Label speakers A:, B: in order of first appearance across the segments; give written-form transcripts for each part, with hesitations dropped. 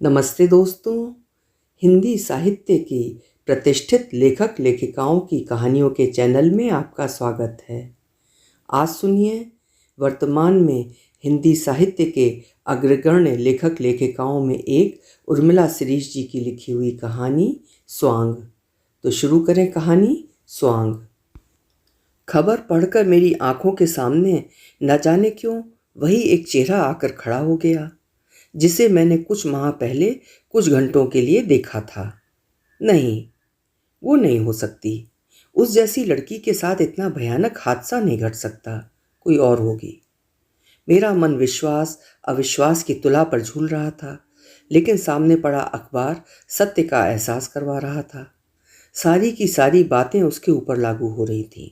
A: नमस्ते दोस्तों। हिंदी साहित्य की प्रतिष्ठित लेखक लेखिकाओं की कहानियों के चैनल में आपका स्वागत है। आज सुनिए वर्तमान में हिंदी साहित्य के अग्रगण्य लेखक लेखिकाओं में एक उर्मिला शिरीष जी की लिखी हुई कहानी स्वांग। तो शुरू करें कहानी स्वांग। खबर पढ़कर मेरी आंखों के सामने न जाने क्यों वही एक चेहरा आकर खड़ा हो गया जिसे मैंने कुछ माह पहले कुछ घंटों के लिए देखा था। नहीं, वो नहीं हो सकती। उस जैसी लड़की के साथ इतना भयानक हादसा नहीं घट सकता। कोई और होगी। मेरा मन विश्वास अविश्वास की तुला पर झूल रहा था, लेकिन सामने पड़ा अखबार सत्य का एहसास करवा रहा था। सारी की सारी बातें उसके ऊपर लागू हो रही थीं।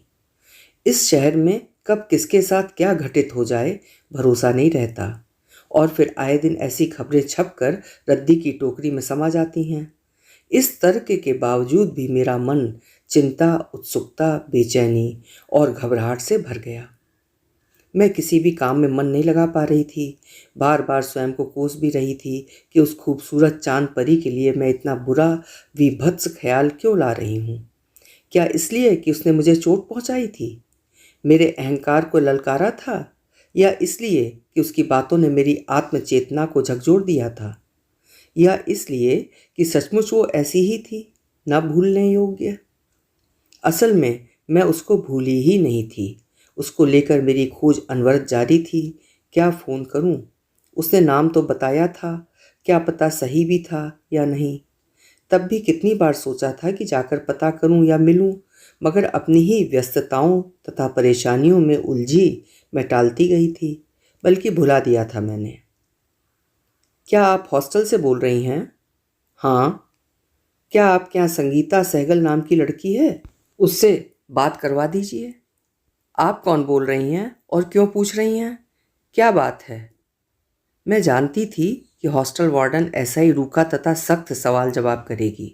A: इस शहर में कब किसके साथ क्या घटित हो जाए भरोसा नहीं रहता, और फिर आए दिन ऐसी खबरें छपकर रद्दी की टोकरी में समा जाती हैं। इस तर्क के बावजूद भी मेरा मन चिंता, उत्सुकता, बेचैनी और घबराहट से भर गया। मैं किसी भी काम में मन नहीं लगा पा रही थी। बार बार स्वयं को कोस भी रही थी कि उस खूबसूरत चांद परी के लिए मैं इतना बुरा विभत्स ख्याल क्यों ला रही हूँ। क्या इसलिए कि उसने मुझे चोट पहुँचाई थी, मेरे अहंकार को ललकारा था, या इसलिए कि उसकी बातों ने मेरी आत्मचेतना को झकझोर दिया था, या इसलिए कि सचमुच वो ऐसी ही थी, न भूलने योग्य। असल में मैं उसको भूली ही नहीं थी। उसको लेकर मेरी खोज अनवरत जारी थी। क्या फ़ोन करूं? उसने नाम तो बताया था, क्या पता सही भी था या नहीं। तब भी कितनी बार सोचा था कि जाकर पता करूं या मिलूं, मगर अपनी ही व्यस्तताओं तथा परेशानियों में उलझी मैं टालती गई थी, बल्कि भुला दिया था मैंने। क्या आप हॉस्टल से बोल रही हैं? हाँ। क्या आपके यहाँ संगीता सहगल नाम की लड़की है? उससे बात करवा दीजिए। आप कौन बोल रही हैं और क्यों पूछ रही हैं? क्या बात है? मैं जानती थी कि हॉस्टल वार्डन ऐसा ही रूखा तथा सख्त सवाल जवाब करेगी।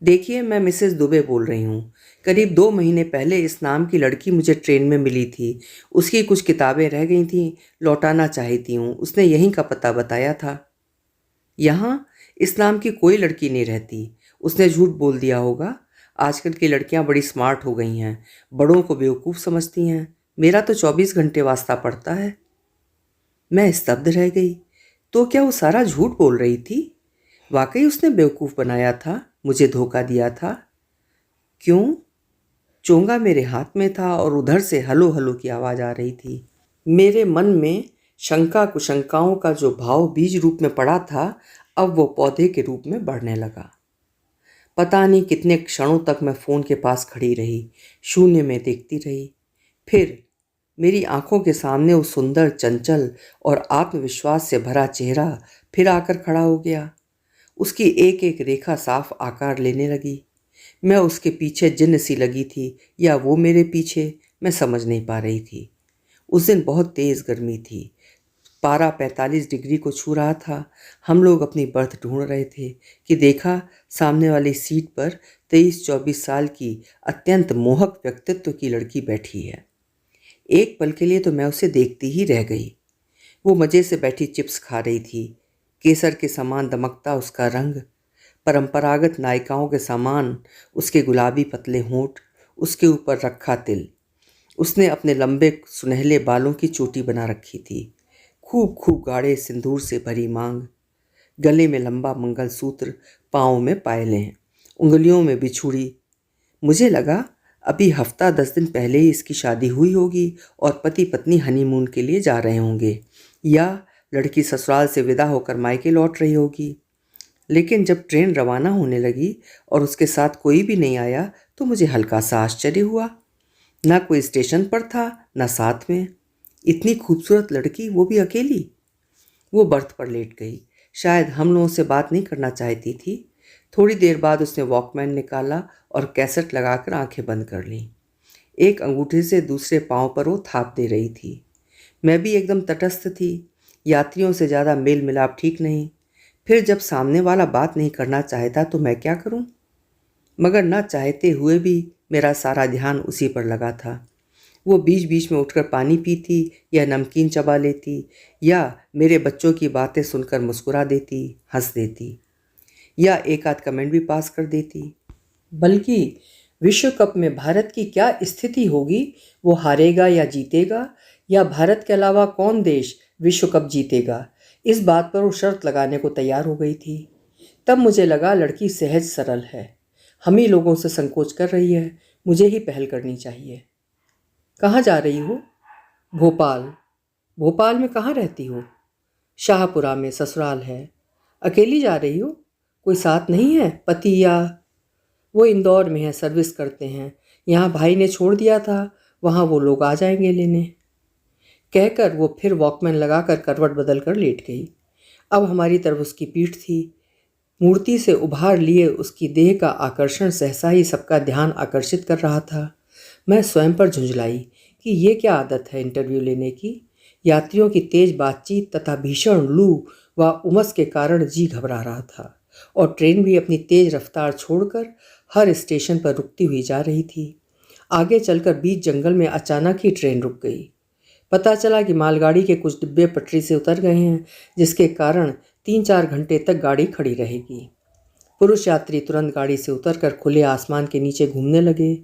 A: देखिए, मैं मिसेस दुबे बोल रही हूँ। करीब 2 महीने पहले इस नाम की लड़की मुझे ट्रेन में मिली थी। उसकी कुछ किताबें रह गई थीं, लौटाना चाहती हूँ। उसने यहीं का पता बताया था। यहाँ इस नाम की कोई लड़की नहीं रहती। उसने झूठ बोल दिया होगा। आजकल की लड़कियाँ बड़ी स्मार्ट हो गई हैं, बड़ों को बेवकूफ़ समझती हैं। मेरा तो 24 घंटे वास्ता पड़ता है। मैं स्तब्ध रह गई। तो क्या वो सारा झूठ बोल रही थी? वाकई उसने बेवकूफ़ बनाया था, मुझे धोखा दिया था? क्यों? चोंगा मेरे हाथ में था और उधर से हलो हलो की आवाज़ आ रही थी। मेरे मन में शंका कुशंकाओं का जो भाव बीज रूप में पड़ा था, अब वो पौधे के रूप में बढ़ने लगा। पता नहीं कितने क्षणों तक मैं फ़ोन के पास खड़ी रही, शून्य में देखती रही। फिर मेरी आंखों के सामने वो सुंदर, चंचल और आत्मविश्वास से भरा चेहरा फिर आकर खड़ा हो गया। उसकी एक एक रेखा साफ आकार लेने लगी। मैं उसके पीछे जिन्न सी लगी थी, या वो मेरे पीछे, मैं समझ नहीं पा रही थी। उस दिन बहुत तेज़ गर्मी थी। पारा 45 डिग्री को छू रहा था। हम लोग अपनी बर्थ ढूंढ रहे थे कि देखा, सामने वाली सीट पर 23-24 साल की अत्यंत मोहक व्यक्तित्व की लड़की बैठी है। एक पल के लिए तो मैं उसे देखती ही रह गई। वो मज़े से बैठी चिप्स खा रही थी। केसर के समान दमकता उसका रंग, परंपरागत नायिकाओं के समान उसके गुलाबी पतले होंठ, उसके ऊपर रखा तिल। उसने अपने लंबे सुनहले बालों की चोटी बना रखी थी। खूब खूब गाढ़े सिंदूर से भरी मांग, गले में लंबा मंगलसूत्र, पाँव में पायलें, उंगलियों में बिछुड़ी। मुझे लगा अभी हफ्ता 10 दिन पहले ही इसकी शादी हुई होगी और पति पत्नी हनीमून के लिए जा रहे होंगे, या लड़की ससुराल से विदा होकर मायके लौट रही होगी। लेकिन जब ट्रेन रवाना होने लगी और उसके साथ कोई भी नहीं आया, तो मुझे हल्का सा आश्चर्य हुआ। ना कोई स्टेशन पर था, ना साथ में। इतनी खूबसूरत लड़की, वो भी अकेली। वो बर्थ पर लेट गई। शायद हम लोगों से बात नहीं करना चाहती थी। थोड़ी देर बाद उसने वॉकमैन निकाला और कैसेट लगाकर आंखें बंद कर लीं। एक अंगूठे से दूसरे पाँव पर वो थाप दे रही थी। मैं भी एकदम तटस्थ थी। यात्रियों से ज़्यादा मेल मिलाप ठीक नहीं। फिर जब सामने वाला बात नहीं करना चाहता तो मैं क्या करूं? मगर न चाहते हुए भी मेरा सारा ध्यान उसी पर लगा था। वो बीच बीच में उठकर पानी पीती या नमकीन चबा लेती या मेरे बच्चों की बातें सुनकर मुस्कुरा देती, हंस देती या एक आध कमेंट भी पास कर देती। बल्कि विश्व कप में भारत की क्या स्थिति होगी, वो हारेगा या जीतेगा, या भारत के अलावा कौन देश विश्व कप जीतेगा, इस बात पर वो शर्त लगाने को तैयार हो गई थी। तब मुझे लगा लड़की सहज सरल है, हम ही लोगों से संकोच कर रही है, मुझे ही पहल करनी चाहिए। कहाँ जा रही हो? भोपाल। भोपाल में कहाँ रहती हो? शाहपुरा में ससुराल है। अकेली जा रही हो? कोई साथ नहीं है, पति या? वो इंदौर में है, सर्विस करते हैं, यहाँ भाई ने छोड़ दिया था, वहाँ वो लोग आ जाएंगे लेने। कहकर वो फिर वॉकमैन लगाकर करवट बदल कर लेट गई। अब हमारी तरफ उसकी पीठ थी। मूर्ति से उभार लिए उसकी देह का आकर्षण सहसा ही सबका ध्यान आकर्षित कर रहा था। मैं स्वयं पर झुंझलाई कि ये क्या आदत है इंटरव्यू लेने की। यात्रियों की तेज बातचीत तथा भीषण लू व उमस के कारण जी घबरा रहा था और ट्रेन भी अपनी तेज रफ्तार छोड़कर हर स्टेशन पर रुकती हुई जा रही थी। आगे चलकर बीच जंगल में अचानक ही ट्रेन रुक गई। पता चला कि मालगाड़ी के कुछ डिब्बे पटरी से उतर गए हैं, जिसके कारण 3-4 घंटे तक गाड़ी खड़ी रहेगी। पुरुष यात्री तुरंत गाड़ी से उतरकर खुले आसमान के नीचे घूमने लगे।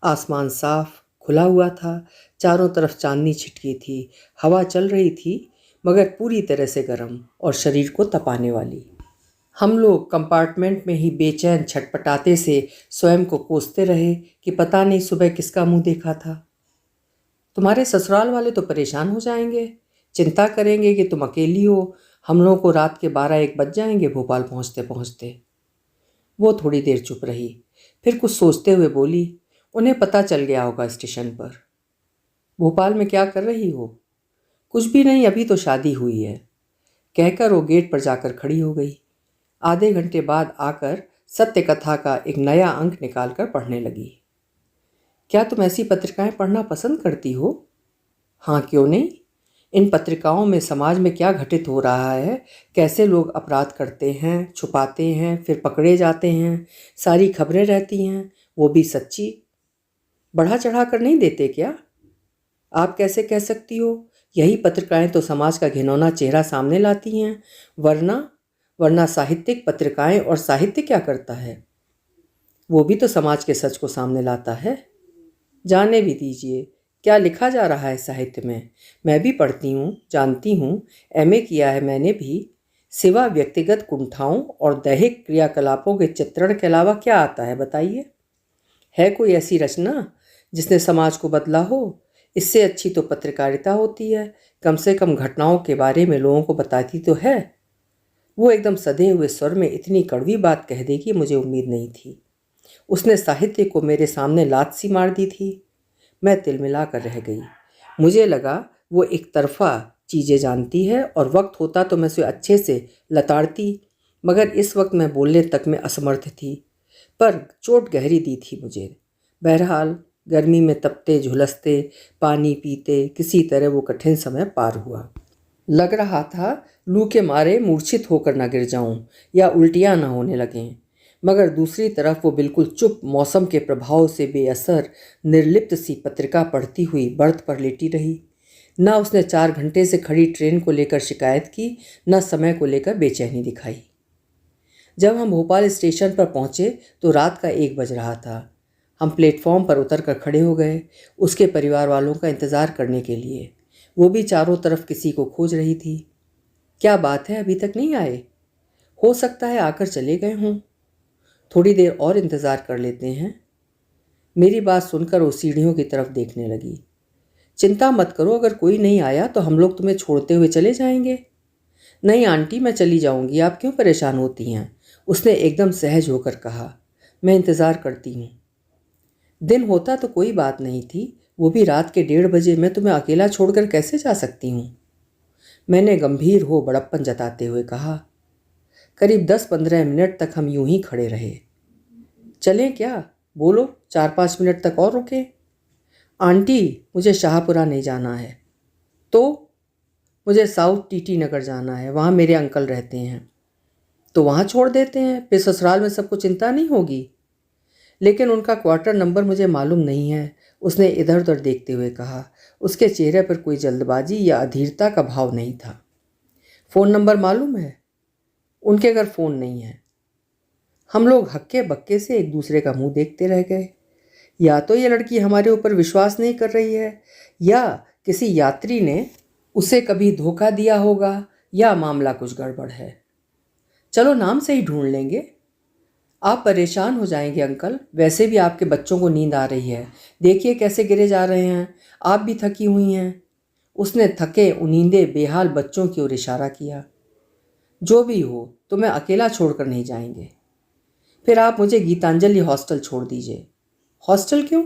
A: आसमान साफ खुला हुआ था, चारों तरफ चांदनी छिटकी थी, हवा चल रही थी, मगर पूरी तरह से गर्म और शरीर को तपाने वाली। हम लोग कंपार्टमेंट में ही बेचैन छटपटाते से स्वयं को कोसते रहे कि पता नहीं सुबह किसका मुंह देखा था। तुम्हारे ससुराल वाले तो परेशान हो जाएंगे, चिंता करेंगे कि तुम अकेली हो, हम लोगों को रात के 12-1 बज जाएंगे भोपाल पहुंचते पहुंचते। वो थोड़ी देर चुप रही, फिर कुछ सोचते हुए बोली, उन्हें पता चल गया होगा स्टेशन पर। भोपाल में क्या कर रही हो? कुछ भी नहीं, अभी तो शादी हुई है, कहकर वो गेट पर जाकर खड़ी हो गई। आधे घंटे बाद आकर सत्य कथा का एक नया अंक निकालकर पढ़ने लगी। क्या तुम ऐसी पत्रिकाएं पढ़ना पसंद करती हो? हाँ, क्यों नहीं। इन पत्रिकाओं में समाज में क्या घटित हो रहा है, कैसे लोग अपराध करते हैं, छुपाते हैं, फिर पकड़े जाते हैं, सारी खबरें रहती हैं, वो भी सच्ची। बढ़ा चढ़ा कर नहीं देते क्या? आप कैसे कह सकती हो? यही पत्रिकाएं तो समाज का घिनौना चेहरा सामने लाती हैं। वरना साहित्यिक पत्रिकाएं और साहित्य क्या करता है? वो भी तो समाज के सच को सामने लाता है। जाने भी दीजिए, क्या लिखा जा रहा है साहित्य में। मैं भी पढ़ती हूँ, जानती हूँ, एमए किया है मैंने भी। सिवा व्यक्तिगत कुंठाओं और दैहिक क्रियाकलापों के चित्रण के अलावा क्या आता है बताइए? है कोई ऐसी रचना जिसने समाज को बदला हो? इससे अच्छी तो पत्रकारिता होती है, कम से कम घटनाओं के बारे में लोगों को बताती तो है। वो एकदम सधे हुए स्वर में इतनी कड़वी बात कह देगी, मुझे उम्मीद नहीं थी। उसने साहित्य को मेरे सामने लात सी मार दी थी। मैं तिलमिला कर रह गई। मुझे लगा वो एक तरफा चीज़ें जानती है और वक्त होता तो मैं उसे अच्छे से लताड़ती, मगर इस वक्त मैं बोलने तक में असमर्थ थी। पर चोट गहरी दी थी मुझे। बहरहाल गर्मी में तपते झुलसते पानी पीते किसी तरह वो कठिन समय पार हुआ। लग रहा था लू के मारे मूर्छित होकर न गिर जाऊं या उल्टियां न होने लगें, मगर दूसरी तरफ वो बिल्कुल चुप मौसम के प्रभाव से बेअसर निर्लिप्त सी पत्रिका पढ़ती हुई बर्थ पर लेटी रही। न उसने 4 घंटे से खड़ी ट्रेन को लेकर शिकायत की, न समय को लेकर बेचैनी दिखाई। जब हम भोपाल स्टेशन पर पहुंचे तो रात का 1 बज रहा था। हम प्लेटफॉर्म पर उतर कर खड़े हो गए उसके परिवार वालों का इंतज़ार करने के लिए। वो भी चारों तरफ किसी को खोज रही थी। क्या बात है, अभी तक नहीं आए? हो सकता है आकर चले गए हों। थोड़ी देर और इंतज़ार कर लेते हैं। मेरी बात सुनकर वो सीढ़ियों की तरफ देखने लगी। चिंता मत करो, अगर कोई नहीं आया तो हम लोग तुम्हें छोड़ते हुए चले जाएंगे। नहीं आंटी, मैं चली जाऊंगी, आप क्यों परेशान होती हैं? उसने एकदम सहज होकर कहा। मैं इंतज़ार करती हूँ। दिन होता तो कोई बात नहीं थी, वो भी रात के 1:30 बजे मैं तुम्हें अकेला छोड़कर कैसे जा सकती हूँ? मैंने गंभीर हो बड़प्पन जताते हुए कहा। करीब 10-15 मिनट तक हम यूं ही खड़े रहे। चलें क्या? बोलो, 4-5 मिनट तक और रुकें? आंटी, मुझे शाहपुरा नहीं जाना है। तो? मुझे साउथ टीटी नगर जाना है, वहाँ मेरे अंकल रहते हैं। तो वहाँ छोड़ देते हैं, फिर ससुराल में सबको चिंता नहीं होगी। लेकिन उनका क्वार्टर नंबर मुझे मालूम नहीं है उसने इधर उधर देखते हुए कहा। उसके चेहरे पर कोई जल्दबाजी या अधीरता का भाव नहीं था। फ़ोन नंबर मालूम है? उनके घर फ़ोन नहीं है। हम लोग हक्के बक्के से एक दूसरे का मुंह देखते रह गए। या तो ये लड़की हमारे ऊपर विश्वास नहीं कर रही है, या किसी यात्री ने उसे कभी धोखा दिया होगा, या मामला कुछ गड़बड़ है। चलो नाम से ही ढूंढ लेंगे। आप परेशान हो जाएंगे अंकल, वैसे भी आपके बच्चों को नींद आ रही है। देखिए कैसे गिरे जा रहे हैं। आप भी थकी हुई हैं। उसने थके उनींदे बेहाल बच्चों की ओर इशारा किया। जो भी हो, तुम्हें अकेला छोड़कर नहीं जाएंगे। फिर आप मुझे गीतांजलि हॉस्टल छोड़ दीजिए। हॉस्टल क्यों?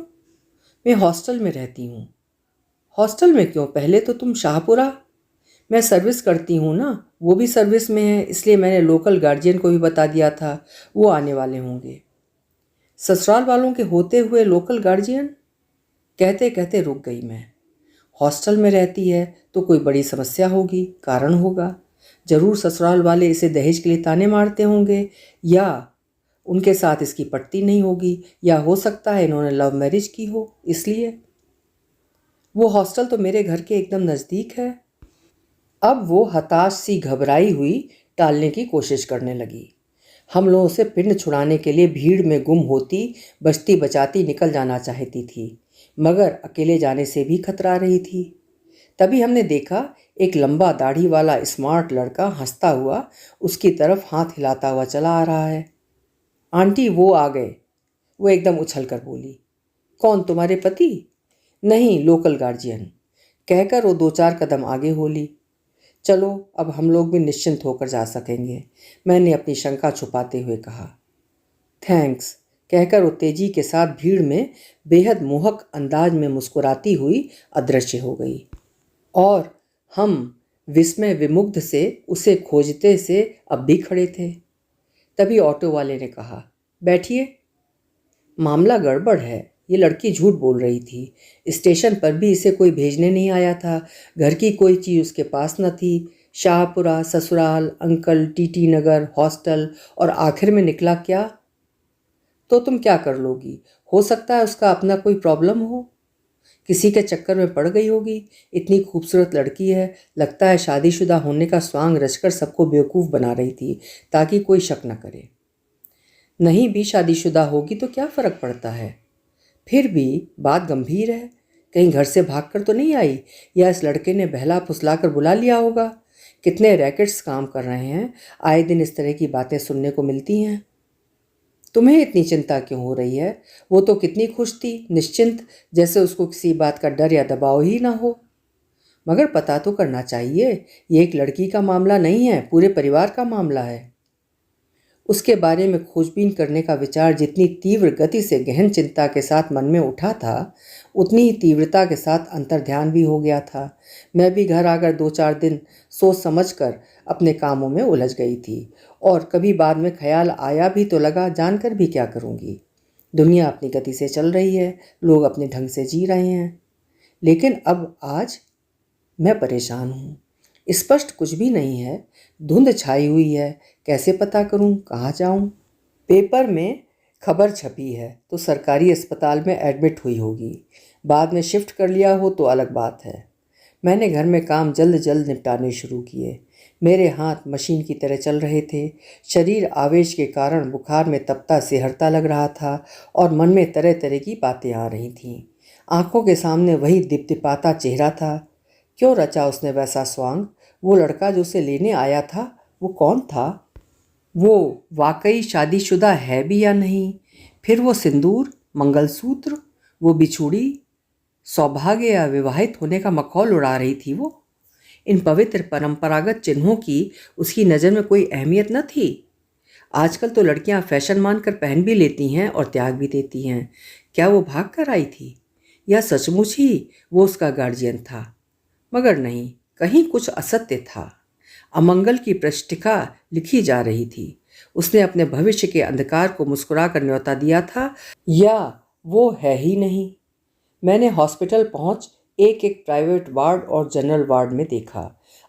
A: मैं हॉस्टल में रहती हूँ। हॉस्टल में क्यों? पहले तो तुम शाहपुरा। मैं सर्विस करती हूँ ना, वो भी सर्विस में है, इसलिए मैंने लोकल गार्जियन को भी बता दिया था, वो आने वाले होंगे। ससुराल वालों के होते हुए लोकल गार्जियन? कहते कहते रुक गई मैं। हॉस्टल में रहती है तो कोई बड़ी समस्या होगी, कारण होगा। जरूर ससुराल वाले इसे दहेज के लिए ताने मारते होंगे, या उनके साथ इसकी पटती नहीं होगी, या हो सकता है इन्होंने लव मैरिज की हो इसलिए। वो हॉस्टल तो मेरे घर के एकदम नज़दीक है। अब वो हताश सी घबराई हुई टालने की कोशिश करने लगी। हम लोगों से पिंड छुड़ाने के लिए भीड़ में गुम होती बचती बचाती निकल जाना चाहती थी, मगर अकेले जाने से भी खतरा रही थी। तभी हमने देखा एक लंबा दाढ़ी वाला स्मार्ट लड़का हंसता हुआ उसकी तरफ हाथ हिलाता हुआ चला आ रहा है। आंटी वो आ गए, वो एकदम उछल कर बोली। कौन, तुम्हारे पति? नहीं, लोकल गार्जियन, कहकर वो 2-4 कदम आगे हो ली। चलो अब हम लोग भी निश्चिंत होकर जा सकेंगे, मैंने अपनी शंका छुपाते हुए कहा। थैंक्स, कहकर वो तेजी के साथ भीड़ में बेहद मोहक अंदाज में मुस्कुराती हुई अदृश्य हो गई, और हम विस्मय विमुग्ध से उसे खोजते से अब भी खड़े थे। तभी ऑटो वाले ने कहा, बैठिए। मामला गड़बड़ है, ये लड़की झूठ बोल रही थी। स्टेशन पर भी इसे कोई भेजने नहीं आया था, घर की कोई चीज़ उसके पास न थी। शाहपुरा, ससुराल, अंकल, टीटी नगर, हॉस्टल, और आखिर में निकला क्या? तो तुम क्या कर लोगी? हो सकता है उसका अपना कोई प्रॉब्लम हो, किसी के चक्कर में पड़ गई होगी। इतनी खूबसूरत लड़की है, लगता है शादीशुदा होने का स्वांग रचकर सबको बेवकूफ़ बना रही थी ताकि कोई शक न करे। नहीं भी शादीशुदा होगी तो क्या फ़र्क पड़ता है? फिर भी बात गंभीर है। कहीं घर से भागकर तो नहीं आई, या इस लड़के ने बहला फुसलाकर बुला लिया होगा। कितने रैकेट्स काम कर रहे हैं, आए दिन इस तरह की बातें सुनने को मिलती हैं। तुम्हें इतनी चिंता क्यों हो रही है? वो तो कितनी खुश थी, निश्चिंत, जैसे उसको किसी बात का डर या दबाव ही ना हो। मगर पता तो करना चाहिए, ये एक लड़की का मामला नहीं है, पूरे परिवार का मामला है। उसके बारे में खोजबीन करने का विचार जितनी तीव्र गति से गहन चिंता के साथ मन में उठा था, उतनी ही तीव्रता के साथ अंतर्ध्यान भी हो गया था। मैं भी घर आकर 2-4 दिन सोच समझकर अपने कामों में उलझ गई थी, और कभी बाद में ख्याल आया भी तो लगा जानकर भी क्या करूँगी। दुनिया अपनी गति से चल रही है, लोग अपने ढंग से जी रहे हैं, लेकिन अब आज मैं परेशान हूँ। स्पष्ट कुछ भी नहीं है, धुंध छाई हुई है। कैसे पता करूं, कहाँ जाऊं? पेपर में खबर छपी है तो सरकारी अस्पताल में एडमिट हुई होगी, बाद में शिफ्ट कर लिया हो तो अलग बात है। मैंने घर में काम जल्द जल्द निपटाने शुरू किए। मेरे हाथ मशीन की तरह चल रहे थे। शरीर आवेश के कारण बुखार में तपता सिहरता लग रहा था, और मन में तरह तरह की बातें आ रही थीं। आंखों के सामने वही दिपदिपाता चेहरा था। क्यों रचा उसने वैसा स्वांग? वो लड़का जो उसे लेने आया था, वो कौन था? वो वाकई शादीशुदा है भी या नहीं? फिर वो सिंदूर, मंगलसूत्र, वो बिछुड़ी, सौभाग्य या विवाहित होने का मखौल उड़ा रही थी वो। इन पवित्र परंपरागत चिन्हों की उसकी नज़र में कोई अहमियत न थी। आजकल तो लड़कियां फैशन मानकर पहन भी लेती हैं और त्याग भी देती हैं। क्या वो भाग कर आई थी, या सचमुच ही वो उसका गार्जियन था? मगर नहीं, कहीं कुछ असत्य था। अमंगल की पृष्ठिका लिखी जा रही थी। उसने अपने भविष्य के अंधकार को मुस्कुरा कर न्योता दिया था, या वो है ही नहीं। मैंने हॉस्पिटल पहुंच एक एक प्राइवेट वार्ड और जनरल वार्ड में देखा।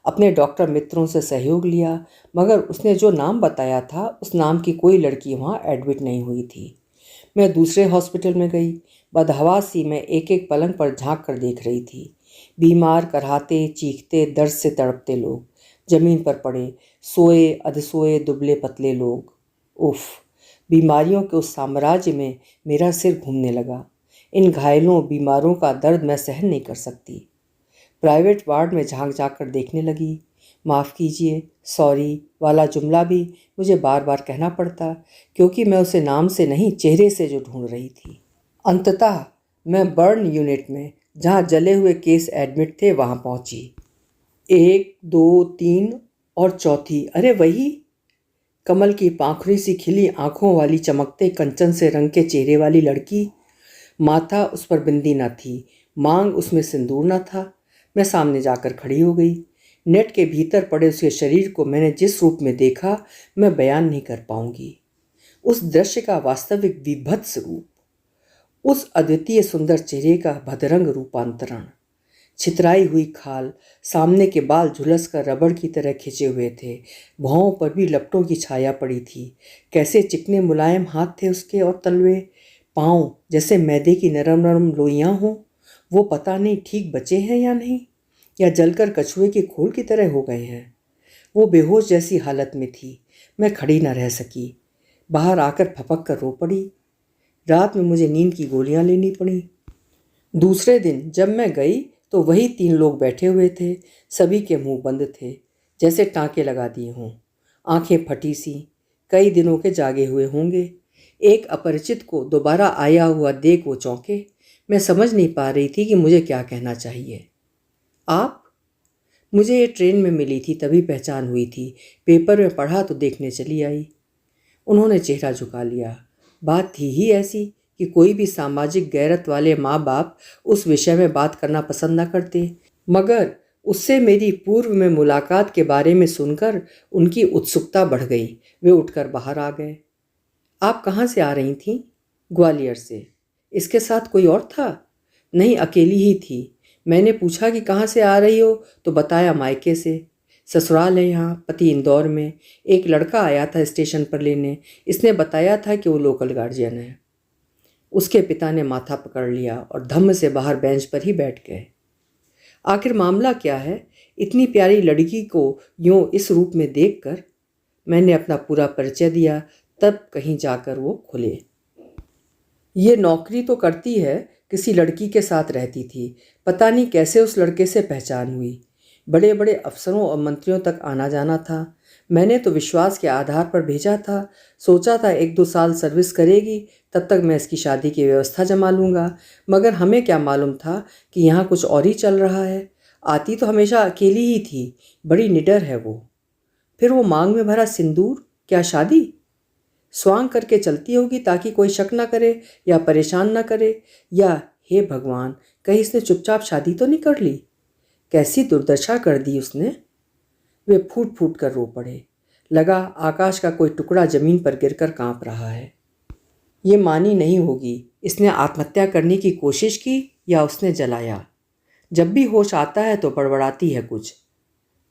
A: अपने डॉक्टर मित्रों से सहयोग लिया, मगर उसने जो नाम बताया था उस नाम की कोई लड़की वहाँ एडमिट नहीं हुई थी। मैं दूसरे हॉस्पिटल में गई। बदहवासी मैं एक एक पलंग पर झांक कर देख रही थी। बीमार, कराहते, चीखते, दर्द से तड़पते लोग, जमीन पर पड़े, सोए अधसोए दुबले पतले लोग। उफ, बीमारियों के उस साम्राज्य में मेरा सिर घूमने लगा। इन घायलों बीमारों का दर्द मैं सहन नहीं कर सकती। प्राइवेट वार्ड में झांक झांक कर देखने लगी। माफ़ कीजिए, सॉरी वाला जुमला भी मुझे बार बार कहना पड़ता, क्योंकि मैं उसे नाम से नहीं चेहरे से जो ढूंढ रही थी। अंततः मैं बर्न यूनिट में, जहाँ जले हुए केस एडमिट थे, वहाँ पहुँची। 1, 2, 3 और चौथी, अरे वही कमल की पाखुरी सी खिली आंखों वाली, चमकते कंचन से रंग के चेहरे वाली लड़की। माथा उस पर बिंदी न थी, मांग उसमें सिंदूर न था। मैं सामने जाकर खड़ी हो गई। नेट के भीतर पड़े उसके शरीर को मैंने जिस रूप में देखा, मैं बयान नहीं कर पाऊंगी। उस दृश्य का वास्तविक विभत्स रूप, उस अद्वितीय सुंदर चेहरे का भदरंग रूपांतरण। छितराई हुई खाल, सामने के बाल झुलस कर रबड़ की तरह खिंचे हुए थे, भौं पर भी लपटों की छाया पड़ी थी। कैसे चिकने मुलायम हाथ थे उसके, और तलवे, पाँव जैसे मैदे की नरम नरम लोइयाँ हों। वो पता नहीं ठीक बचे हैं या नहीं, या जलकर कछुए की खोल की तरह हो गए हैं। वो बेहोश जैसी हालत में थी। मैं खड़ी न रह सकी, बाहर आकर फपक कर रो पड़ी। रात में मुझे नींद की गोलियां लेनी पड़ी। दूसरे दिन जब मैं गई तो वही 3 लोग बैठे हुए थे। सभी के मुंह बंद थे, जैसे टाँके लगा दिए हों। आंखें फटी सी, कई दिनों के जागे हुए होंगे। एक अपरिचित को दोबारा आया हुआ देख वो चौंके। मैं समझ नहीं पा रही थी कि मुझे क्या कहना चाहिए। आप? मुझे ये ट्रेन में मिली थी, तभी पहचान हुई थी। पेपर में पढ़ा तो देखने चली आई। उन्होंने चेहरा झुका लिया। बात थी ही ऐसी कि कोई भी सामाजिक गैरत वाले माँ बाप उस विषय में बात करना पसंद न करते, मगर उससे मेरी पूर्व में मुलाकात के बारे में सुनकर उनकी उत्सुकता बढ़ गई। वे उठकर बाहर आ गए। आप कहाँ से आ रही थीं? ग्वालियर से। इसके साथ कोई और था? नहीं, अकेली ही थी। मैंने पूछा कि कहाँ से आ रही हो, तो बताया मायके से। ससुराल है यहाँ, पति इंदौर में। एक लड़का आया था स्टेशन पर लेने, इसने बताया था कि वो लोकल गार्जियन है। उसके पिता ने माथा पकड़ लिया और धम्म से बाहर बेंच पर ही बैठ गए। आखिर मामला क्या है? इतनी प्यारी लड़की को यूं इस रूप में देखकर मैंने अपना पूरा परिचय दिया। तब कहीं जाकर वो खुले। ये नौकरी तो करती है, किसी लड़की के साथ रहती थी। पता नहीं कैसे उस लड़के से पहचान हुई। बड़े बड़े अफसरों और मंत्रियों तक आना जाना था। मैंने तो विश्वास के आधार पर भेजा था। सोचा था 1-2 साल सर्विस करेगी, तब तक मैं इसकी शादी की व्यवस्था जमा लूँगा। मगर हमें क्या मालूम था कि यहाँ कुछ और ही चल रहा है। आती तो हमेशा अकेली ही थी, बड़ी निडर है वो। फिर वो मांग में भरा सिंदूर, क्या शादी? स्वांग करके चलती होगी ताकि कोई शक ना करे या परेशान ना करे, या हे भगवान, कहीं इसने चुपचाप शादी तो नहीं कर ली? कैसी दुर्दशा कर दी उसने। वे फूट फूट कर रो पड़े। लगा आकाश का कोई टुकड़ा जमीन पर गिरकर कांप रहा है। ये मानी नहीं होगी, इसने आत्महत्या करने की कोशिश की या उसने जलाया। जब भी होश आता है तो बड़बड़ाती है कुछ।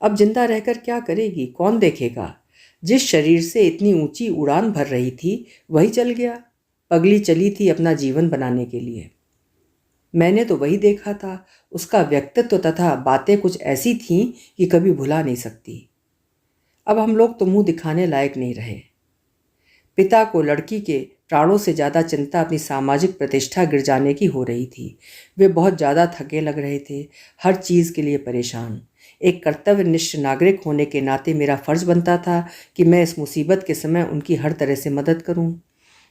A: अब जिंदा रहकर क्या करेगी, कौन देखेगा? जिस शरीर से इतनी ऊंची उड़ान भर रही थी, वही चल गया। पगली चली थी अपना जीवन बनाने के लिए। मैंने तो वही देखा था। उसका व्यक्तित्व तथा बातें कुछ ऐसी थीं कि कभी भुला नहीं सकती। अब हम लोग तो मुंह दिखाने लायक नहीं रहे। पिता को लड़की के प्राणों से ज़्यादा चिंता अपनी सामाजिक प्रतिष्ठा गिर जाने की हो रही थी। वे बहुत ज़्यादा थके लग रहे थे, हर चीज़ के लिए परेशान। एक कर्तव्यनिष्ठ नागरिक होने के नाते मेरा फ़र्ज़ बनता था कि मैं इस मुसीबत के समय उनकी हर तरह से मदद करूं।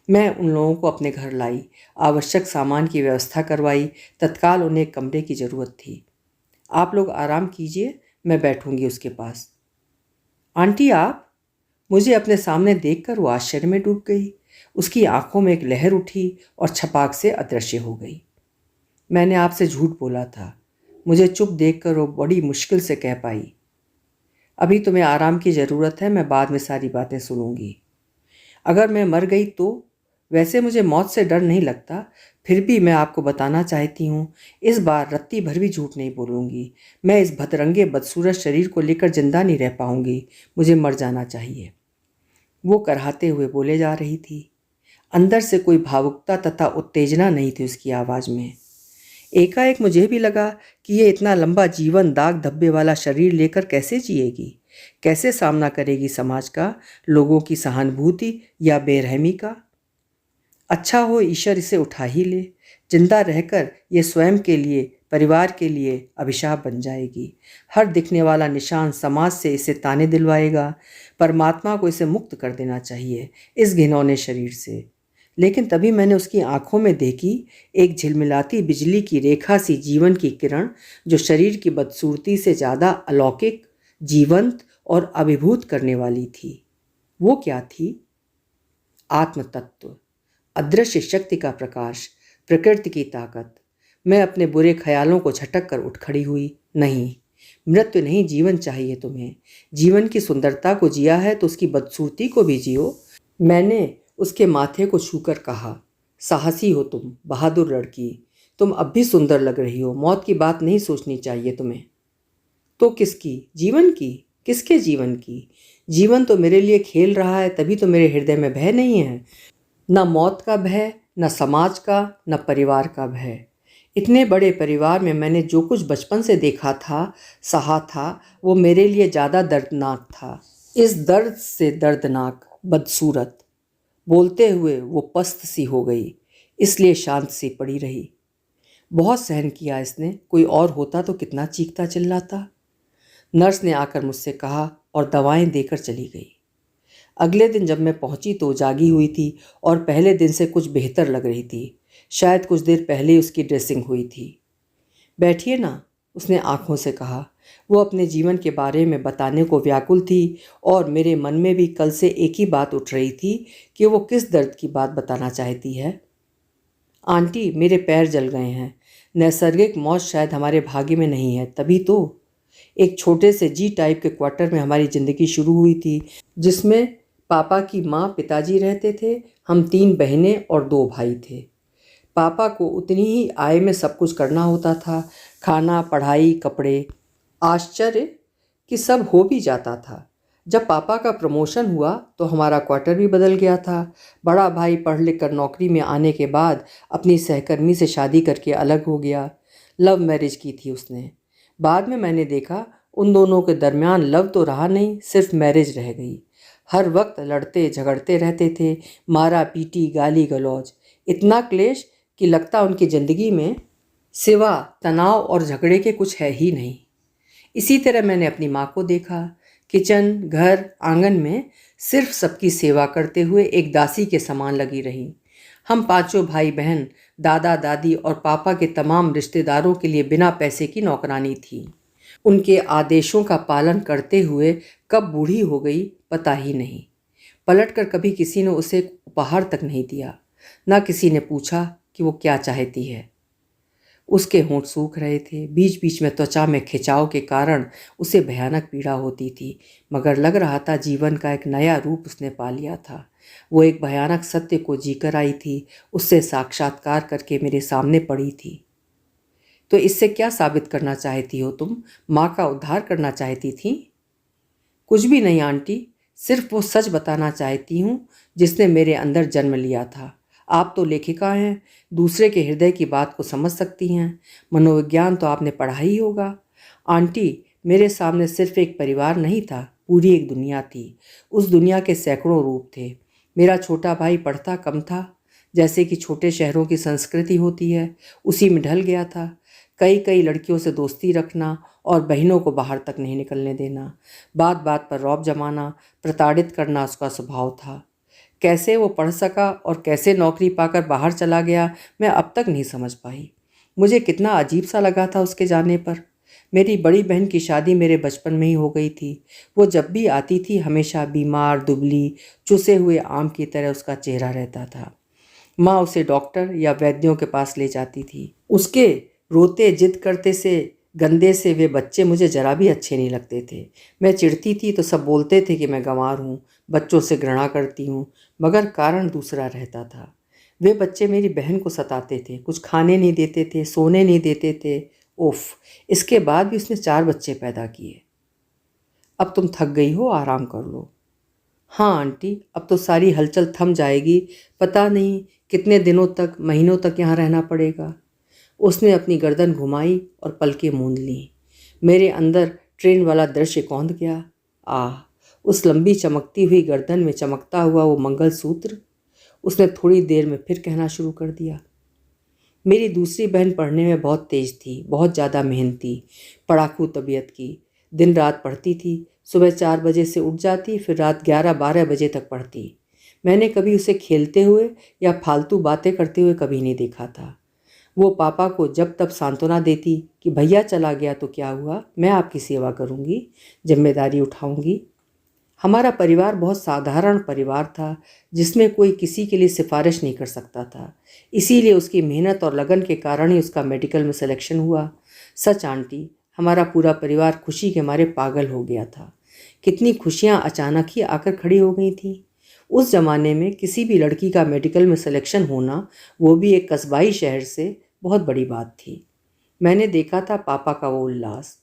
A: मैं उन लोगों को अपने घर लाई, आवश्यक सामान की व्यवस्था करवाई। तत्काल उन्हें एक कमरे की ज़रूरत थी। आप लोग आराम कीजिए, मैं बैठूंगी उसके पास। आंटी आप? मुझे अपने सामने देखकर वो आश्चर्य में डूब गई। उसकी आंखों में एक लहर उठी और छपाक से अदृश्य हो गई। मैंने आपसे झूठ बोला था। मुझे चुप देखकर वो बड़ी मुश्किल से कह पाई, अभी तुम्हें आराम की ज़रूरत है, मैं बाद में सारी बातें सुनूंगी। अगर मैं मर गई तो? वैसे मुझे मौत से डर नहीं लगता, फिर भी मैं आपको बताना चाहती हूँ, इस बार रत्ती भर भी झूठ नहीं बोलूँगी। मैं इस भदरंगे बदसूरत शरीर को लेकर जिंदा नहीं रह पाऊँगी। मुझे मर जाना चाहिए। वो कराहते हुए बोले जा रही थी। अंदर से कोई भावुकता तथा उत्तेजना नहीं थी उसकी आवाज़ में। एकाएक मुझे भी लगा कि ये इतना लंबा जीवन दाग धब्बे वाला शरीर लेकर कैसे जिएगी, कैसे सामना करेगी समाज का, लोगों की सहानुभूति या बेरहमी का। अच्छा हो ईश्वर इसे उठा ही ले, जिंदा रहकर ये स्वयं के लिए, परिवार के लिए अभिशाप बन जाएगी। हर दिखने वाला निशान समाज से इसे ताने दिलवाएगा। परमात्मा को इसे मुक्त कर देना चाहिए इस घिनौने शरीर से। लेकिन तभी मैंने उसकी आंखों में देखी एक झिलमिलाती बिजली की रेखा सी जीवन की किरण, जो शरीर की बदसूरती से ज़्यादा अलौकिक, जीवंत और अभिभूत करने वाली थी। वो क्या थी? आत्म तत्व, अदृश्य शक्ति का प्रकाश, प्रकृति की ताकत। मैं अपने बुरे ख्यालों को झटक कर उठ खड़ी हुई। नहीं, मृत्यु नहीं, जीवन चाहिए तुम्हें। जीवन की सुंदरता को जिया है तो उसकी बदसूरती को भी जियो। मैंने उसके माथे को छूकर कहा, साहसी हो तुम, बहादुर लड़की। तुम अब भी सुंदर लग रही हो। मौत की बात नहीं सोचनी चाहिए तुम्हें। तो किसकी? जीवन की। किसके जीवन की? जीवन तो मेरे लिए खेल रहा है, तभी तो मेरे हृदय में भय नहीं है। न मौत का भय, न समाज का, न परिवार का भय। इतने बड़े परिवार में मैंने जो कुछ बचपन से देखा था, सहा था, वो मेरे लिए ज़्यादा दर्दनाक था। इस दर्द से दर्दनाक, बदसूरत। बोलते हुए वो पस्त सी हो गई, इसलिए शांत सी पड़ी रही। बहुत सहन किया इसने, कोई और होता तो कितना चीखता चिल्लाता। नर्स ने आकर मुझसे कहा और दवाएं देकर चली गई। अगले दिन जब मैं पहुंची तो जागी हुई थी और पहले दिन से कुछ बेहतर लग रही थी। शायद कुछ देर पहले उसकी ड्रेसिंग हुई थी। बैठिए ना, उसने आंखों से कहा। वो अपने जीवन के बारे में बताने को व्याकुल थी और मेरे मन में भी कल से एक ही बात उठ रही थी कि वो किस दर्द की बात बताना चाहती है। आंटी, मेरे पैर जल गए हैं। नैसर्गिक मौत शायद हमारे भाग्य में नहीं है, तभी तो। एक छोटे से जी टाइप के क्वार्टर में हमारी ज़िंदगी शुरू हुई थी, जिसमें पापा की माँ, पिताजी रहते थे। हम 3 बहनें और 2 भाई थे। पापा को उतनी ही आय में सब कुछ करना होता था, खाना, पढ़ाई, कपड़े। आश्चर्य कि सब हो भी जाता था। जब पापा का प्रमोशन हुआ तो हमारा क्वार्टर भी बदल गया था। बड़ा भाई पढ़ लिख कर नौकरी में आने के बाद अपनी सहकर्मी से शादी करके अलग हो गया। लव मैरिज की थी उसने। बाद में मैंने देखा उन दोनों के दरमियान लव तो रहा नहीं, सिर्फ मैरिज रह गई। हर वक्त लड़ते झगड़ते रहते थे, मारा पीटी, गाली गलौज, इतना क्लेश कि लगता उनकी ज़िंदगी में सिवा तनाव और झगड़े के कुछ है ही नहीं। इसी तरह मैंने अपनी माँ को देखा, किचन, घर, आंगन में सिर्फ सबकी सेवा करते हुए एक दासी के समान लगी रही। हम 5 भाई बहन, दादा दादी और पापा के तमाम रिश्तेदारों के लिए बिना पैसे की नौकरानी थी। उनके आदेशों का पालन करते हुए कब बूढ़ी हो गई पता ही नहीं। पलटकर कभी किसी ने उसे उपहार तक नहीं दिया, ना किसी ने पूछा कि वो क्या चाहती है। उसके होंठ सूख रहे थे, बीच बीच में त्वचा में खिंचाव के कारण उसे भयानक पीड़ा होती थी, मगर लग रहा था जीवन का एक नया रूप उसने पा लिया था। वो एक भयानक सत्य को जीकर आई थी, उससे साक्षात्कार करके मेरे सामने पड़ी थी। तो इससे क्या साबित करना चाहती हो तुम? माँ का उद्धार करना चाहती थी? कुछ भी नहीं आंटी, सिर्फ वो सच बताना चाहती हूँ जिसने मेरे अंदर जन्म लिया था। आप तो लेखिका हैं, दूसरे के हृदय की बात को समझ सकती हैं। मनोविज्ञान तो आपने पढ़ा ही होगा। आंटी, मेरे सामने सिर्फ एक परिवार नहीं था, पूरी एक दुनिया थी। उस दुनिया के सैकड़ों रूप थे। मेरा छोटा भाई पढ़ता कम था, जैसे कि छोटे शहरों की संस्कृति होती है, उसी में ढल गया था। कई कई लड़कियों से दोस्ती रखना और बहनों को बाहर तक नहीं निकलने देना, बात बात पर रौब जमाना, प्रताड़ित करना उसका स्वभाव था। कैसे वो पढ़ सका और कैसे नौकरी पाकर बाहर चला गया, मैं अब तक नहीं समझ पाई। मुझे कितना अजीब सा लगा था उसके जाने पर। मेरी बड़ी बहन की शादी मेरे बचपन में ही हो गई थी। वो जब भी आती थी हमेशा बीमार, दुबली, चुसे हुए आम की तरह उसका चेहरा रहता था। माँ उसे डॉक्टर या वैद्यों के पास ले जाती थी। उसके रोते जिद करते से गंदे से वे बच्चे मुझे जरा भी अच्छे नहीं लगते थे। मैं चिढ़ती थी तो सब बोलते थे कि मैं गंवार हूँ, बच्चों से घृणा करती हूँ, मगर कारण दूसरा रहता था। वे बच्चे मेरी बहन को सताते थे, कुछ खाने नहीं देते थे, सोने नहीं देते थे। उफ, इसके बाद भी उसने 4 बच्चे पैदा किए। अब तुम थक गई हो, आराम कर लो। हाँ आंटी, अब तो सारी हलचल थम जाएगी। पता नहीं कितने दिनों तक, महीनों तक यहाँ रहना पड़ेगा। उसने अपनी गर्दन घुमाई और पलकें मूंद लीं। मेरे अंदर ट्रेन वाला दृश्य कौंध गया। आह, उस लंबी चमकती हुई गर्दन में चमकता हुआ वो मंगलसूत्र। उसने थोड़ी देर में फिर कहना शुरू कर दिया। मेरी दूसरी बहन पढ़ने में बहुत तेज थी, बहुत ज़्यादा मेहनती, पढ़ाकू तबीयत की। दिन रात पढ़ती थी। सुबह 4 बजे से उठ जाती, फिर रात 11-12 बजे तक पढ़ती। मैंने कभी उसे खेलते हुए या फालतू बातें करते हुए कभी नहीं देखा था। वो पापा को जब तब सांत्वना देती कि भैया चला गया तो क्या हुआ, मैं आपकी सेवा करूँगी, जिम्मेदारी उठाऊँगी। हमारा परिवार बहुत साधारण परिवार था, जिसमें कोई किसी के लिए सिफारिश नहीं कर सकता था। इसीलिए उसकी मेहनत और लगन के कारण ही उसका मेडिकल में सिलेक्शन हुआ। सच आंटी, हमारा पूरा परिवार खुशी के मारे पागल हो गया था। कितनी खुशियाँ अचानक ही आकर खड़ी हो गई थीं। उस ज़माने में किसी भी लड़की का मेडिकल में सिलेक्शन होना, वो भी एक कस्बाई शहर से, बहुत बड़ी बात थी। मैंने देखा था पापा का वो उल्लास।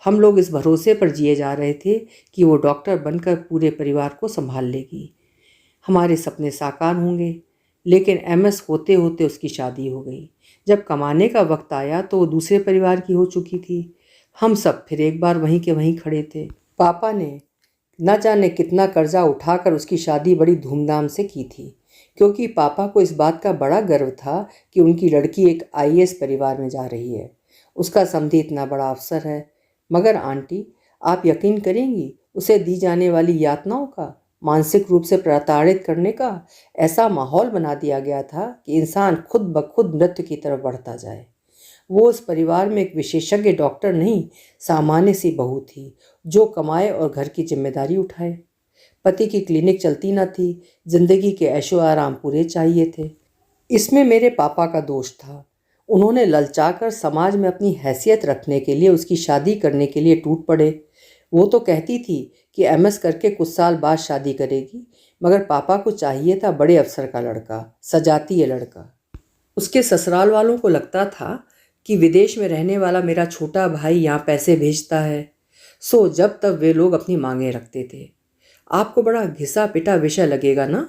A: हम लोग इस भरोसे पर जिए जा रहे थे कि वो डॉक्टर बनकर पूरे परिवार को संभाल लेगी, हमारे सपने साकार होंगे। लेकिन एमएस होते होते उसकी शादी हो गई। जब कमाने का वक्त आया तो वो दूसरे परिवार की हो चुकी थी। हम सब फिर एक बार वहीं के वहीं खड़े थे। पापा ने न जाने कितना कर्जा उठाकर उसकी शादी बड़ी धूमधाम से की थी, क्योंकि पापा को इस बात का बड़ा गर्व था कि उनकी लड़की एक आईएएस परिवार में जा रही है। उसका समधी इतना बड़ा अफसर है। मगर आंटी, आप यकीन करेंगी, उसे दी जाने वाली यातनाओं का, मानसिक रूप से प्रताड़ित करने का ऐसा माहौल बना दिया गया था कि इंसान खुद ब खुद मृत्यु की तरफ बढ़ता जाए। वो उस परिवार में एक विशेषज्ञ डॉक्टर नहीं, सामान्य सी बहू थी, जो कमाए और घर की जिम्मेदारी उठाए। पति की क्लिनिक चलती न थी, जिंदगी के ऐशो आराम पूरे चाहिए थे। इसमें मेरे पापा का दोष था। उन्होंने ललचाकर समाज में अपनी हैसियत रखने के लिए उसकी शादी करने के लिए टूट पड़े। वो तो कहती थी कि एमएस करके कुछ साल बाद शादी करेगी, मगर पापा को चाहिए था बड़े अफसर का लड़का, सजातीय लड़का। उसके ससुराल वालों को लगता था कि विदेश में रहने वाला मेरा छोटा भाई यहाँ पैसे भेजता है, सो जब तब वे लोग अपनी मांगें रखते थे। आपको बड़ा घिसा पिटा विषय लगेगा ना,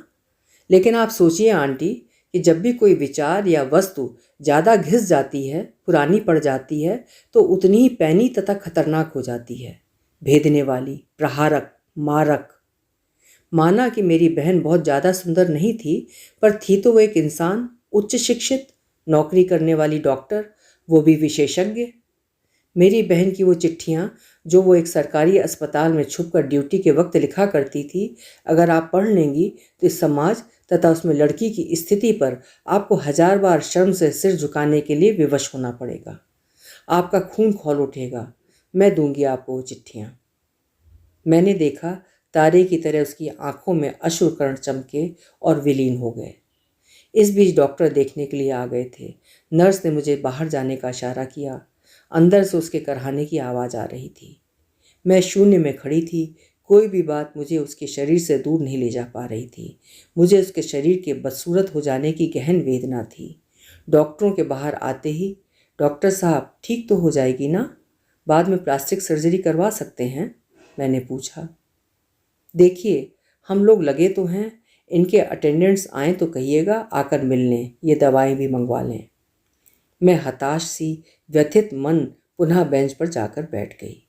A: लेकिन आप सोचिए आंटी कि जब भी कोई विचार या वस्तु ज़्यादा घिस जाती है, पुरानी पड़ जाती है, तो उतनी ही पैनी तथा खतरनाक हो जाती है, भेदने वाली, प्रहारक, मारक। माना कि मेरी बहन बहुत ज़्यादा सुंदर नहीं थी, पर थी तो वो एक इंसान, उच्च शिक्षित, नौकरी करने वाली डॉक्टर, वो भी विशेषज्ञ। मेरी बहन की वो चिट्ठियाँ जो वो एक सरकारी अस्पताल में छुपकर ड्यूटी के वक्त लिखा करती थी, अगर आप पढ़ लेंगी तो इस समाज तथा उसमें लड़की की स्थिति पर आपको 1000 बार शर्म से सिर झुकाने के लिए विवश होना पड़ेगा। आपका खून खौल उठेगा। मैं दूंगी आपको वो चिट्ठियाँ। मैंने देखा तारे की तरह उसकी आंखों में अश्रुकण चमके और विलीन हो गए। इस बीच डॉक्टर देखने के लिए आ गए थे। नर्स ने मुझे बाहर जाने का इशारा किया। अंदर से उसके करहाने की आवाज़ आ रही थी। मैं शून्य में खड़ी थी। कोई भी बात मुझे उसके शरीर से दूर नहीं ले जा पा रही थी। मुझे उसके शरीर के बदसूरत हो जाने की गहन वेदना थी। डॉक्टरों के बाहर आते ही, डॉक्टर साहब, ठीक तो हो जाएगी ना? बाद में प्लास्टिक सर्जरी करवा सकते हैं? मैंने पूछा। देखिए, हम लोग लगे तो हैं। इनके अटेंडेंट्स आएँ तो कहिएगा आकर मिल लें, ये दवाएं भी मंगवा लें। मैं हताश सी, व्यथित मन पुनः बेंच पर जाकर बैठ गई।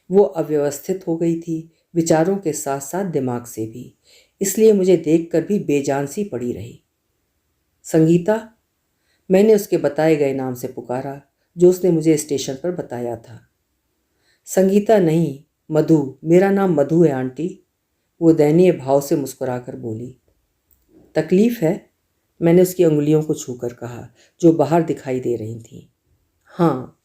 A: वो अव्यवस्थित हो गई थी, विचारों के साथ साथ दिमाग से भी। इसलिए मुझे देखकर भी बेजान सी पड़ी रही। संगीता, मैंने उसके बताए गए नाम से पुकारा, जो उसने मुझे स्टेशन पर बताया था। संगीता नहीं, मधु, मेरा नाम मधु है आंटी, वो दयनीय भाव से मुस्कुराकर बोली। तकलीफ है? मैंने उसकी अंगुलियों को छूकर कहा, जो बाहर दिखाई दे रही थीं। हाँ।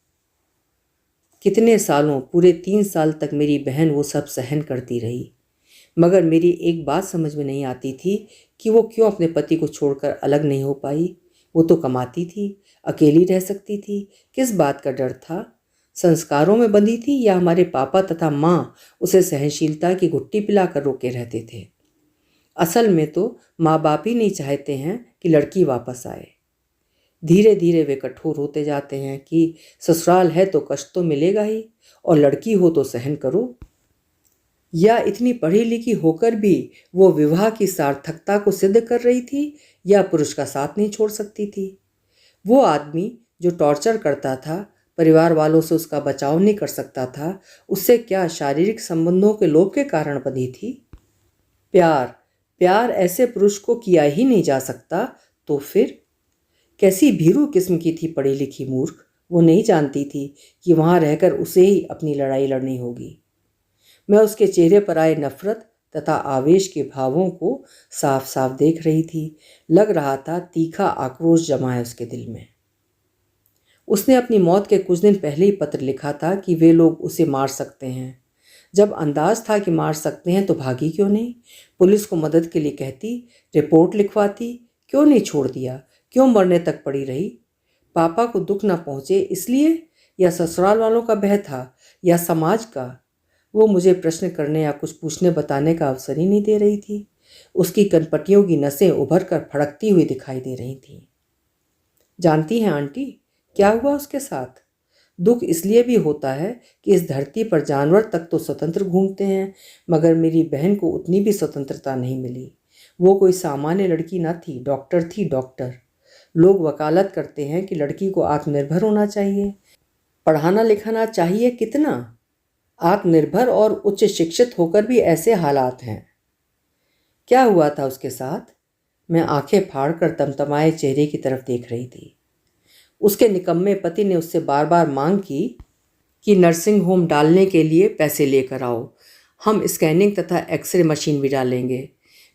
A: कितने सालों, पूरे 3 साल तक मेरी बहन वो सब सहन करती रही, मगर मेरी एक बात समझ में नहीं आती थी कि वो क्यों अपने पति को छोड़कर अलग नहीं हो पाई। वो तो कमाती थी, अकेली रह सकती थी, किस बात का डर था? संस्कारों में बंधी थी या हमारे पापा तथा माँ उसे सहनशीलता की घुट्टी पिलाकर रोके रहते थे? असल में तो माँ बाप ही नहीं चाहते हैं कि लड़की वापस आए। धीरे धीरे वे कठोर होते जाते हैं कि ससुराल है तो कष्ट तो मिलेगा ही, और लड़की हो तो सहन करो। या इतनी पढ़ी लिखी होकर भी वो विवाह की सार्थकता को सिद्ध कर रही थी, या पुरुष का साथ नहीं छोड़ सकती थी। वो आदमी जो टॉर्चर करता था, परिवार वालों से उसका बचाव नहीं कर सकता था, उससे क्या शारीरिक संबंधों के लोभ के कारण बंधी थी? प्यार प्यार ऐसे पुरुष को किया ही नहीं जा सकता, तो फिर कैसी भीरू किस्म की थी पढ़ी लिखी मूर्ख। वो नहीं जानती थी कि वहां रहकर उसे ही अपनी लड़ाई लड़नी होगी। मैं उसके चेहरे पर आए नफरत तथा आवेश के भावों को साफ साफ देख रही थी। लग रहा था तीखा आक्रोश जमा है उसके दिल में। उसने अपनी मौत के कुछ दिन पहले ही पत्र लिखा था कि वे लोग उसे मार सकते हैं। जब अंदाज था कि मार सकते हैं तो भागी क्यों नहीं? पुलिस को मदद के लिए कहती, रिपोर्ट लिखवाती। क्यों नहीं छोड़ दिया? क्यों मरने तक पड़ी रही? पापा को दुख न पहुंचे इसलिए, या ससुराल वालों का भय था, या समाज का? वो मुझे प्रश्न करने या कुछ पूछने बताने का अवसर ही नहीं दे रही थी। उसकी कनपटियों की नसें उभर कर फड़कती हुई दिखाई दे रही थीं। जानती हैं आंटी, क्या हुआ उसके साथ? दुख इसलिए भी होता है कि इस धरती पर जानवर तक तो स्वतंत्र घूमते हैं, मगर मेरी बहन को उतनी भी स्वतंत्रता नहीं मिली। वो कोई सामान्य लड़की न थी, डॉक्टर थी, डॉक्टर। लोग वकालत करते हैं कि लड़की को आत्मनिर्भर होना चाहिए, पढ़ाना लिखाना चाहिए। कितना आत्मनिर्भर और उच्च शिक्षित होकर भी ऐसे हालात हैं। क्या हुआ था उसके साथ? मैं आंखें फाड़कर तमतमाए चेहरे की तरफ देख रही थी। उसके निकम्मे पति ने उससे बार बार मांग की कि नर्सिंग होम डालने के लिए पैसे लेकर आओ, हम स्कैनिंग तथा एक्सरे मशीन भी डालेंगे।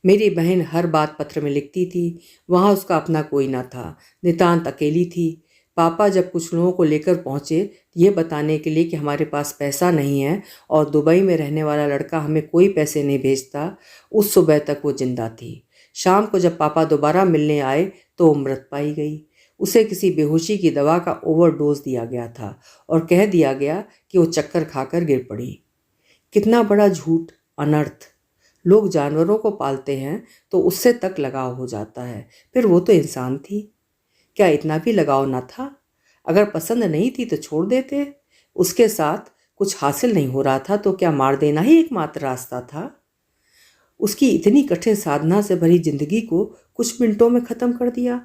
A: मेरी बहन हर बात पत्र में लिखती थी। वहाँ उसका अपना कोई ना था, नितांत अकेली थी। पापा जब कुछ लोगों को लेकर पहुँचे ये बताने के लिए कि हमारे पास पैसा नहीं है और दुबई में रहने वाला लड़का हमें कोई पैसे नहीं भेजता, उस सुबह तक वो जिंदा थी। शाम को जब पापा दोबारा मिलने आए तो वो मृत पाई गई। उसे किसी बेहोशी की दवा का ओवरडोज दिया गया था और कह दिया गया कि वो चक्कर खाकर गिर पड़ी। कितना बड़ा झूठ, अनर्थ। लोग जानवरों को पालते हैं तो उससे तक लगाव हो जाता है, फिर वो तो इंसान थी। क्या इतना भी लगाव न था? अगर पसंद नहीं थी तो छोड़ देते। उसके साथ कुछ हासिल नहीं हो रहा था तो क्या मार देना ही एकमात्र रास्ता था? उसकी इतनी कठिन साधना से भरी जिंदगी को कुछ मिनटों में खत्म कर दिया,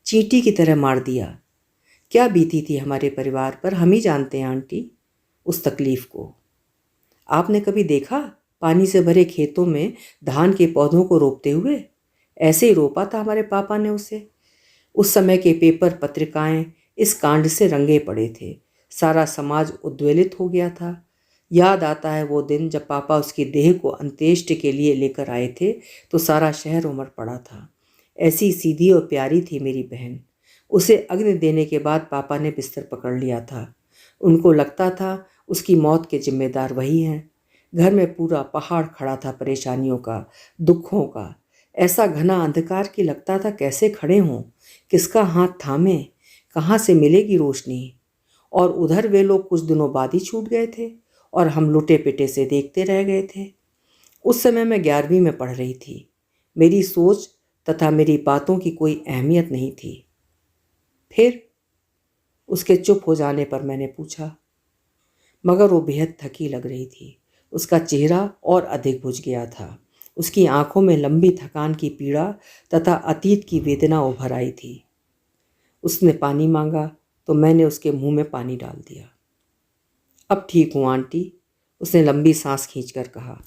A: चींटी की तरह मार दिया। क्या बीती थी हमारे परिवार पर, हम ही जानते हैं आंटी, उस तकलीफ को। आपने कभी देखा पानी से भरे खेतों में धान के पौधों को रोपते हुए? ऐसे ही रोपा था हमारे पापा ने उसे। उस समय के पेपर पत्रिकाएं इस कांड से रंगे पड़े थे। सारा समाज उद्वेलित हो गया था। याद आता है वो दिन जब पापा उसकी देह को अंत्येष्टि के लिए लेकर आए थे तो सारा शहर उमड़ पड़ा था। ऐसी सीधी और प्यारी थी मेरी बहन। उसे अग्नि देने के बाद पापा ने बिस्तर पकड़ लिया था। उनको लगता था उसकी मौत के जिम्मेदार वही हैं। घर में पूरा पहाड़ खड़ा था परेशानियों का, दुखों का। ऐसा घना अंधकार कि लगता था कैसे खड़े हों, किसका हाथ थामे, कहाँ से मिलेगी रोशनी। और उधर वे लोग कुछ दिनों बाद ही छूट गए थे और हम लुटे पिटे से देखते रह गए थे। उस समय मैं 11वीं में पढ़ रही थी। मेरी सोच तथा मेरी बातों की कोई अहमियत नहीं थी। फिर उसके चुप हो जाने पर मैंने पूछा, मगर वो बेहद थकी लग रही थी। उसका चेहरा और अधिक बुझ गया था। उसकी आंखों में लंबी थकान की पीड़ा तथा अतीत की वेदना उभर आई थी। उसने पानी मांगा तो मैंने उसके मुंह में पानी डाल दिया। अब ठीक हूँ आंटी, उसने लंबी सांस खींचकर कहा।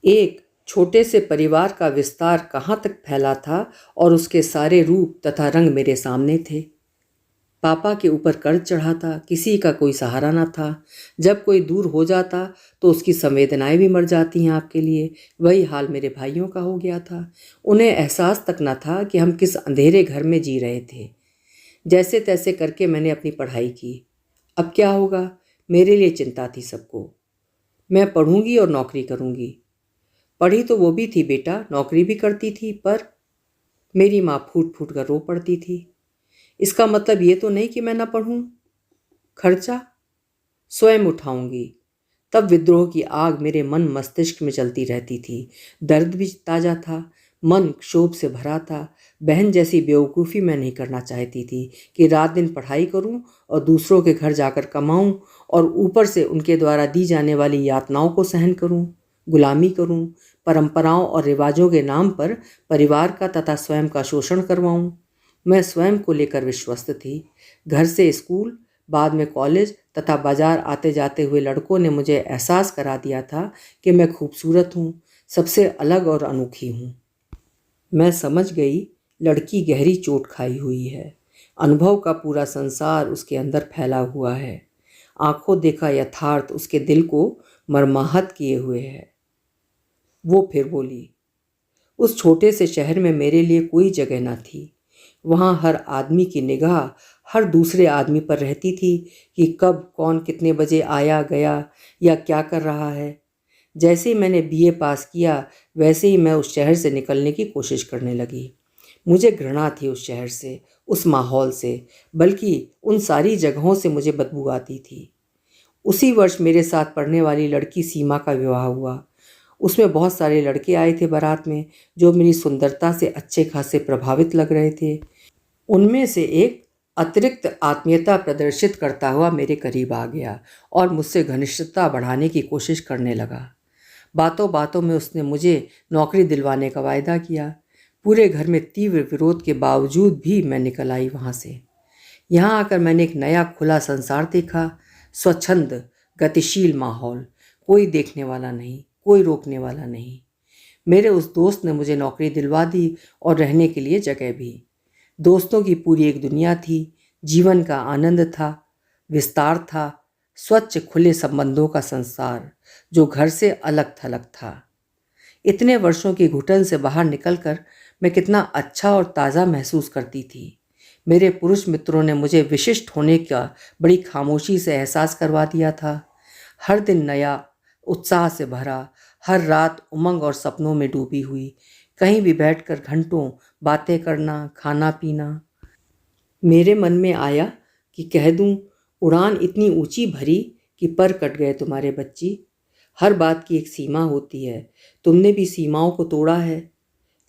A: एक छोटे से परिवार का विस्तार कहाँ तक फैला था और उसके सारे रूप तथा रंग मेरे सामने थे। पापा के ऊपर कर्ज चढ़ा था, किसी का कोई सहारा न था। जब कोई दूर हो जाता तो उसकी संवेदनाएं भी मर जाती हैं आपके लिए। वही हाल मेरे भाइयों का हो गया था। उन्हें एहसास तक न था कि हम किस अंधेरे घर में जी रहे थे। जैसे तैसे करके मैंने अपनी पढ़ाई की। अब क्या होगा, मेरे लिए चिंता थी सबको। मैं पढ़ूंगी और नौकरी करूंगी। पढ़ी तो वो भी थी बेटा, नौकरी भी करती थी, पर मेरी माँ फूट फूट कर रो पड़ती थी। इसका मतलब ये तो नहीं कि मैं ना पढ़ूं। खर्चा स्वयं उठाऊंगी। तब विद्रोह की आग मेरे मन मस्तिष्क में चलती रहती थी। दर्द भी ताज़ा था, मन क्षोभ से भरा था। बहन जैसी बेवकूफ़ी मैं नहीं करना चाहती थी कि रात दिन पढ़ाई करूं और दूसरों के घर जाकर कमाऊं और ऊपर से उनके द्वारा दी जाने वाली यातनाओं को सहन करूं। गुलामी करूं, परंपराओं और रिवाजों के नाम पर परिवार का तथा स्वयं का शोषण करवाऊं। मैं स्वयं को लेकर विश्वस्त थी। घर से स्कूल, बाद में कॉलेज तथा बाजार आते जाते हुए लड़कों ने मुझे एहसास करा दिया था कि मैं खूबसूरत हूँ, सबसे अलग और अनोखी हूँ। मैं समझ गई, लड़की गहरी चोट खाई हुई है। अनुभव का पूरा संसार उसके अंदर फैला हुआ है। आंखों देखा यथार्थ उसके दिल को मर्माहत किए हुए है। वो फिर बोली, उस छोटे से शहर में मेरे लिए कोई जगह न थी। वहाँ हर आदमी की निगाह हर दूसरे आदमी पर रहती थी कि कब कौन कितने बजे आया गया या क्या कर रहा है। जैसे ही मैंने बीए पास किया, वैसे ही मैं उस शहर से निकलने की कोशिश करने लगी। मुझे घृणा थी उस शहर से, उस माहौल से, बल्कि उन सारी जगहों से मुझे बदबू आती थी। उसी वर्ष मेरे साथ पढ़ने वाली लड़की सीमा का विवाह हुआ। उसमें बहुत सारे लड़के आए थे बारात में, जो मेरी सुंदरता से अच्छे खासे प्रभावित लग रहे थे। उनमें से एक अतिरिक्त आत्मीयता प्रदर्शित करता हुआ मेरे करीब आ गया और मुझसे घनिष्ठता बढ़ाने की कोशिश करने लगा। बातों बातों में उसने मुझे नौकरी दिलवाने का वायदा किया। पूरे घर में तीव्र विरोध के बावजूद भी मैं निकल आई वहाँ से। यहाँ आकर मैंने एक नया खुला संसार देखा। स्वच्छंद, गतिशील माहौल, कोई देखने वाला नहीं, कोई रोकने वाला नहीं। मेरे उस दोस्त ने मुझे नौकरी दिलवा दी और रहने के लिए जगह भी। दोस्तों की पूरी एक दुनिया थी। जीवन का आनंद था, विस्तार था, स्वच्छ खुले संबंधों का संसार जो घर से अलग थलग था। इतने वर्षों की घुटन से बाहर निकलकर मैं कितना अच्छा और ताज़ा महसूस करती थी। मेरे पुरुष मित्रों ने मुझे विशिष्ट होने का बड़ी खामोशी से एहसास करवा दिया था। हर दिन नया, उत्साह से भरा, हर रात उमंग और सपनों में डूबी हुई, कहीं भी बैठकर घंटों बातें करना, खाना पीना। मेरे मन में आया कि कह दूं, उड़ान इतनी ऊंची भरी कि पर कट गए तुम्हारे बच्ची। हर बात की एक सीमा होती है, तुमने भी सीमाओं को तोड़ा है।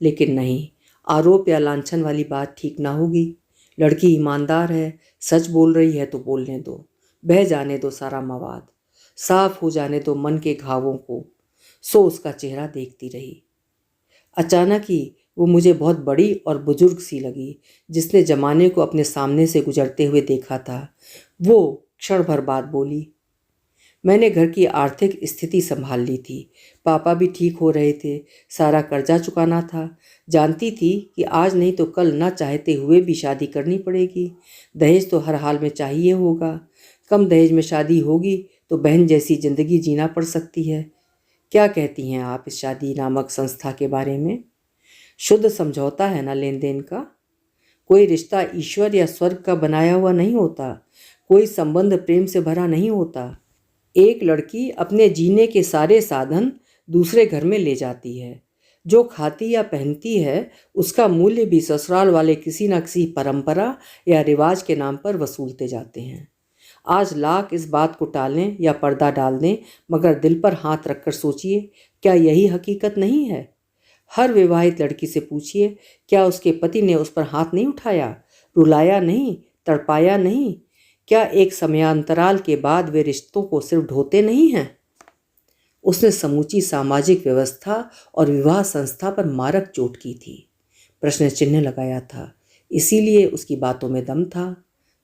A: लेकिन नहीं, आरोप या लांछन वाली बात ठीक ना होगी। लड़की ईमानदार है, सच बोल रही है तो बोलने दो, बह जाने दो सारा मवाद, साफ हो जाने दो मन के घावों को। सो उसका चेहरा देखती रही। अचानक ही वो मुझे बहुत बड़ी और बुजुर्ग सी लगी, जिसने जमाने को अपने सामने से गुजरते हुए देखा था। वो क्षण भर बाद बोली, मैंने घर की आर्थिक स्थिति संभाल ली थी। पापा भी ठीक हो रहे थे, सारा कर्जा चुकाना था। जानती थी कि आज नहीं तो कल ना चाहते हुए भी शादी करनी पड़ेगी। दहेज तो हर हाल में चाहिए होगा। कम दहेज में शादी होगी तो बहन जैसी जिंदगी जीना पड़ सकती है। क्या कहती हैं आप इस शादी नामक संस्था के बारे में? शुद्ध समझौता है ना लेन देन का। कोई रिश्ता ईश्वर या स्वर्ग का बनाया हुआ नहीं होता। कोई संबंध प्रेम से भरा नहीं होता। एक लड़की अपने जीने के सारे साधन दूसरे घर में ले जाती है। जो खाती या पहनती है, उसका मूल्य भी ससुराल वाले किसी न किसी परंपरा या रिवाज के नाम पर वसूलते जाते हैं। आज लाख इस बात को टालें या पर्दा डाल दें, मगर दिल पर हाथ रखकर सोचिए, क्या यही हकीकत नहीं है? हर विवाहित लड़की से पूछिए, क्या उसके पति ने उस पर हाथ नहीं उठाया, रुलाया नहीं, तड़पाया नहीं? क्या एक समयांतराल के बाद वे रिश्तों को सिर्फ ढोते नहीं हैं? उसने समूची सामाजिक व्यवस्था और विवाह संस्था पर मारक चोट की थी, प्रश्न चिन्ह लगाया था। इसीलिए उसकी बातों में दम था,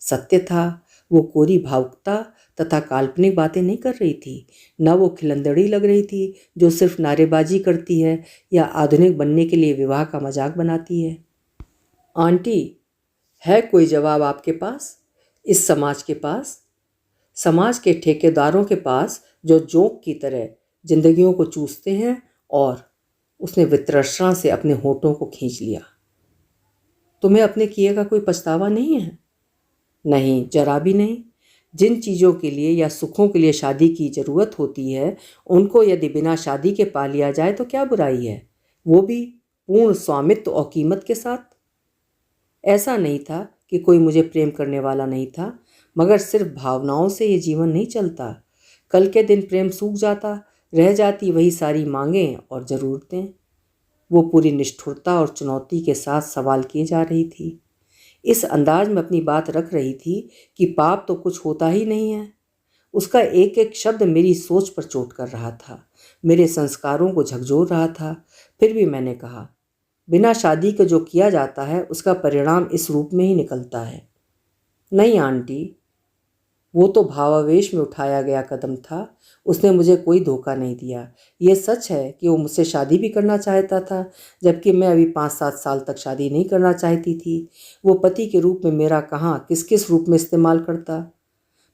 A: सत्य था। वो कोरी भावुकता तथा काल्पनिक बातें नहीं कर रही थी। न वो खिलंदड़ी लग रही थी जो सिर्फ नारेबाजी करती है या आधुनिक बनने के लिए विवाह का मजाक बनाती है। आंटी, है कोई जवाब आपके पास? इस समाज के पास, समाज के ठेकेदारों के पास, जो जोंक की तरह जिंदगियों को चूसते हैं। और उसने वितृष्णा से अपने होठों को खींच लिया। तुम्हें अपने किए का कोई पछतावा नहीं है? नहीं, जरा भी नहीं। जिन चीज़ों के लिए या सुखों के लिए शादी की ज़रूरत होती है, उनको यदि बिना शादी के पा लिया जाए तो क्या बुराई है, वो भी पूर्ण स्वामित्व और कीमत के साथ। ऐसा नहीं था कि कोई मुझे प्रेम करने वाला नहीं था, मगर सिर्फ भावनाओं से ये जीवन नहीं चलता। कल के दिन प्रेम सूख जाता, रह जाती वही सारी मांगें और ज़रूरतें। वो पूरी निष्ठुरता और चुनौती के साथ सवाल किए जा रही थी। इस अंदाज में अपनी बात रख रही थी कि पाप तो कुछ होता ही नहीं है। उसका एक एक शब्द मेरी सोच पर चोट कर रहा था। मेरे संस्कारों को झकझोर रहा था। फिर भी मैंने कहा, बिना शादी के जो किया जाता है उसका परिणाम इस रूप में ही निकलता है। नहीं आंटी, वो तो भावावेश में उठाया गया कदम था। उसने मुझे कोई धोखा नहीं दिया। ये सच है कि वो मुझसे शादी भी करना चाहता था, जबकि मैं अभी 5-7 साल तक शादी नहीं करना चाहती थी। वो पति के रूप में मेरा कहाँ किस किस रूप में इस्तेमाल करता।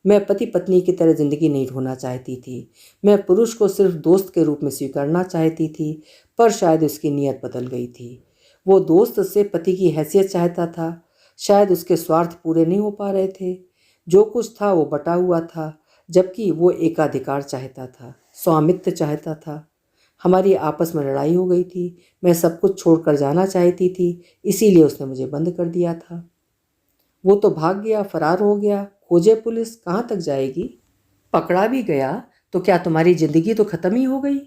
A: मैं पति पत्नी की तरह ज़िंदगी नहीं ढोना चाहती थी। मैं पुरुष को सिर्फ दोस्त के रूप में स्वीकारना चाहती थी, पर शायद उसकी नीयत बदल गई थी। वो दोस्त से पति की हैसियत चाहता था। शायद उसके स्वार्थ पूरे नहीं हो पा रहे थे। जो कुछ था वो बटा हुआ था, जबकि वो एकाधिकार चाहता था, स्वामित्व चाहता था। हमारी आपस में लड़ाई हो गई थी। मैं सब कुछ छोड़कर जाना चाहती थी, इसीलिए उसने मुझे बंद कर दिया था। वो तो भाग गया, फरार हो गया। खोजे पुलिस, कहाँ तक जाएगी? पकड़ा भी गया तो क्या तुम्हारी जिंदगी तो खत्म ही हो गई?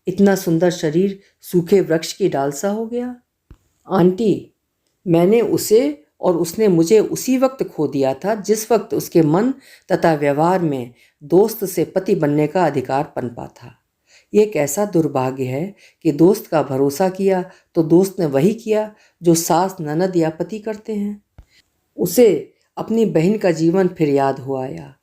A: इतना सुंदर शरीर सूखे वृक्ष की डाल सा हो गया। आंटी, मैंने उसे और उसने मुझे उसी वक्त खो दिया था जिस वक्त उसके मन तथा व्यवहार में दोस्त से पति बनने का अधिकार पनपा था। ये कैसा दुर्भाग्य है कि दोस्त का भरोसा किया तो दोस्त ने वही किया जो सास, ननद या पति करते हैं। उसे अपनी बहन का जीवन फिर याद हो आया।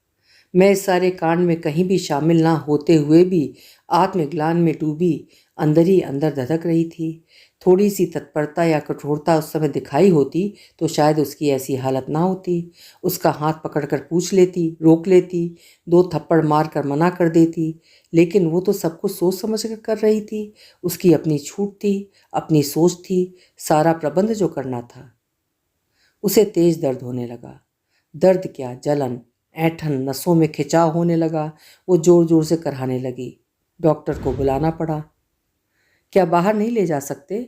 A: मैं इस सारे कांड में कहीं भी शामिल ना होते हुए भी आत्मग्लानि में डूबी अंदर ही अंदर धधक रही थी। थोड़ी सी तत्परता या कठोरता उस समय दिखाई होती तो शायद उसकी ऐसी हालत ना होती। उसका हाथ पकड़कर पूछ लेती, रोक लेती, 2 थप्पड़ मार कर मना कर देती। लेकिन वो तो सब कुछ सोच समझ कर रही थी। उसकी अपनी छूट थी, अपनी सोच थी, सारा प्रबंध जो करना था। उसे तेज दर्द होने लगा। दर्द क्या, जलन, ऐंठन, नसों में खिंचाव होने लगा। वो जोर जोर से कराहने लगी। डॉक्टर को बुलाना पड़ा। क्या बाहर नहीं ले जा सकते?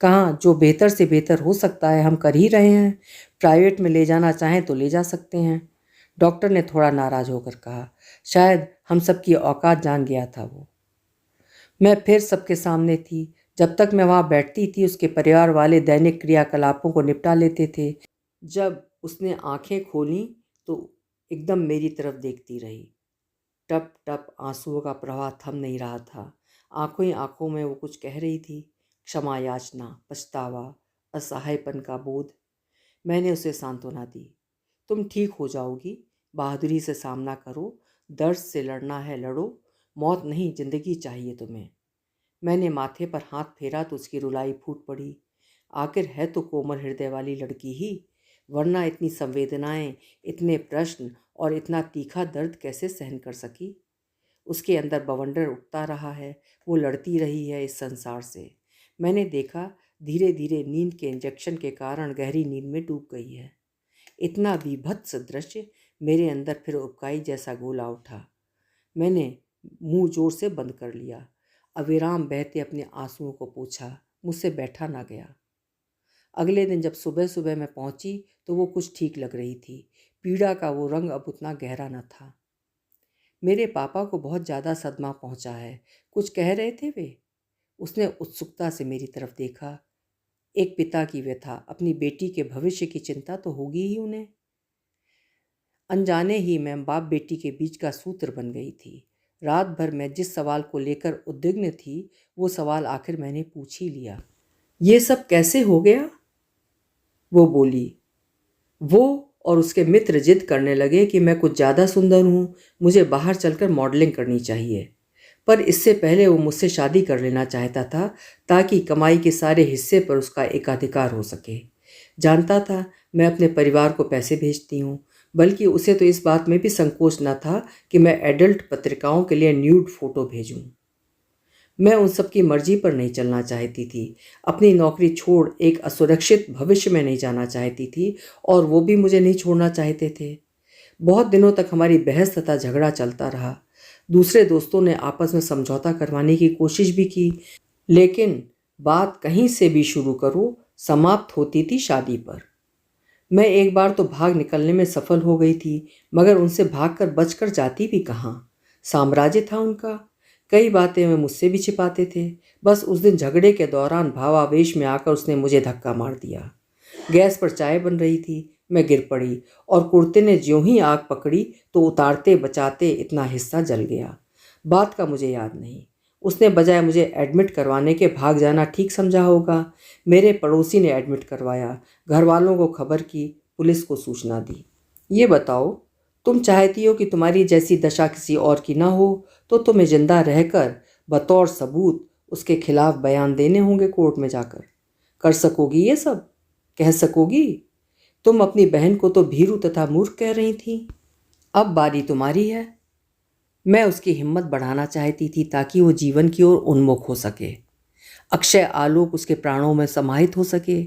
A: कहाँ, जो बेहतर से बेहतर हो सकता है हम कर ही रहे हैं। प्राइवेट में ले जाना चाहें तो ले जा सकते हैं। डॉक्टर ने थोड़ा नाराज होकर कहा। शायद हम सबकी औकात जान गया था वो। मैं फिर सबके सामने थी। जब तक मैं वहाँ बैठती थी उसके परिवार वाले दैनिक क्रियाकलापों को निपटा लेते थे। जब उसने आंखें खोलीं तो एकदम मेरी तरफ देखती रही। टप टप आंसुओं का प्रवाह थम नहीं रहा था। आंखों ही आंखों में वो कुछ कह रही थी। क्षमा याचना, पछतावा, असहायपन का बोध। मैंने उसे सांत्वना दी। तुम ठीक हो जाओगी, बहादुरी से सामना करो। दर्द से लड़ना है लड़ो, मौत नहीं जिंदगी चाहिए तुम्हें। मैंने माथे पर हाथ फेरा तो उसकी रुलाई फूट पड़ी। आखिर है तो कोमल हृदय वाली लड़की ही, वरना इतनी संवेदनाएं, इतने प्रश्न और इतना तीखा दर्द कैसे सहन कर सकी? उसके अंदर बवंडर उठता रहा है। वो लड़ती रही है इस संसार से। मैंने देखा धीरे धीरे नींद के इंजेक्शन के कारण गहरी नींद में डूब गई है। इतना विभत्स दृश्य मेरे अंदर फिर उबकाई जैसा गोला उठा। मैंने मुंह जोर से बंद कर लिया। अविराम बहते अपने आंसुओं को पोंछा। मुझसे बैठा ना गया। अगले दिन जब सुबह सुबह मैं पहुंची तो वो कुछ ठीक लग रही थी। पीड़ा का वो रंग अब उतना गहरा न था। मेरे पापा को बहुत ज़्यादा सदमा पहुंचा है, कुछ कह रहे थे वे? उसने उत्सुकता से मेरी तरफ देखा। एक पिता की व्यथा, अपनी बेटी के भविष्य की चिंता तो होगी ही उन्हें। अनजाने ही मैं बाप बेटी के बीच का सूत्र बन गई थी। रात भर मैं जिस सवाल को लेकर उद्विग्न थी वो सवाल आखिर मैंने पूछ ही लिया। ये सब कैसे हो गया? वो बोली। वो और उसके मित्र जिद करने लगे कि मैं कुछ ज़्यादा सुंदर हूँ, मुझे बाहर चलकर मॉडलिंग करनी चाहिए। पर इससे पहले वो मुझसे शादी कर लेना चाहता था ताकि कमाई के सारे हिस्से पर उसका एकाधिकार हो सके। जानता था मैं अपने परिवार को पैसे भेजती हूँ, बल्कि उसे तो इस बात में भी संकोच न था कि मैं एडल्ट पत्रिकाओं के लिए न्यूड फोटो भेजूँ। मैं उन सब की मर्जी पर नहीं चलना चाहती थी। अपनी नौकरी छोड़ एक असुरक्षित भविष्य में नहीं जाना चाहती थी और वो भी मुझे नहीं छोड़ना चाहते थे। बहुत दिनों तक हमारी बहस तथा झगड़ा चलता रहा। दूसरे दोस्तों ने आपस में समझौता करवाने की कोशिश भी की, लेकिन बात कहीं से भी शुरू करो समाप्त होती थी शादी पर। मैं एक बार तो भाग निकलने में सफल हो गई थी, मगर उनसे भागकर बचकर जाती भी कहाँ। साम्राज्य था उनका। कई बातें वे मुझसे भी छिपाते थे। बस उस दिन झगड़े के दौरान भावावेश में आकर उसने मुझे धक्का मार दिया। गैस पर चाय बन रही थी, मैं गिर पड़ी और कुर्ते ने ज्यों ही आग पकड़ी तो उतारते बचाते इतना हिस्सा जल गया। बात का मुझे याद नहीं। उसने बजाय मुझे एडमिट करवाने के भाग जाना ठीक समझा होगा। मेरे पड़ोसी ने एडमिट करवाया, घर वालों को खबर की, पुलिस को सूचना दी। ये बताओ, तुम चाहती हो कि तुम्हारी जैसी दशा किसी और की ना हो, तो तुम्हें जिंदा रहकर बतौर सबूत उसके खिलाफ बयान देने होंगे कोर्ट में जाकर। कर सकोगी ये सब? कह सकोगी? तुम अपनी बहन को तो भीरू तथा मूर्ख कह रही थी। अब बारी तुम्हारी है। मैं उसकी हिम्मत बढ़ाना चाहती थी ताकि वो जीवन की ओर उन्मुख हो सके, अक्षय आलोक उसके प्राणों में समाहित हो सके।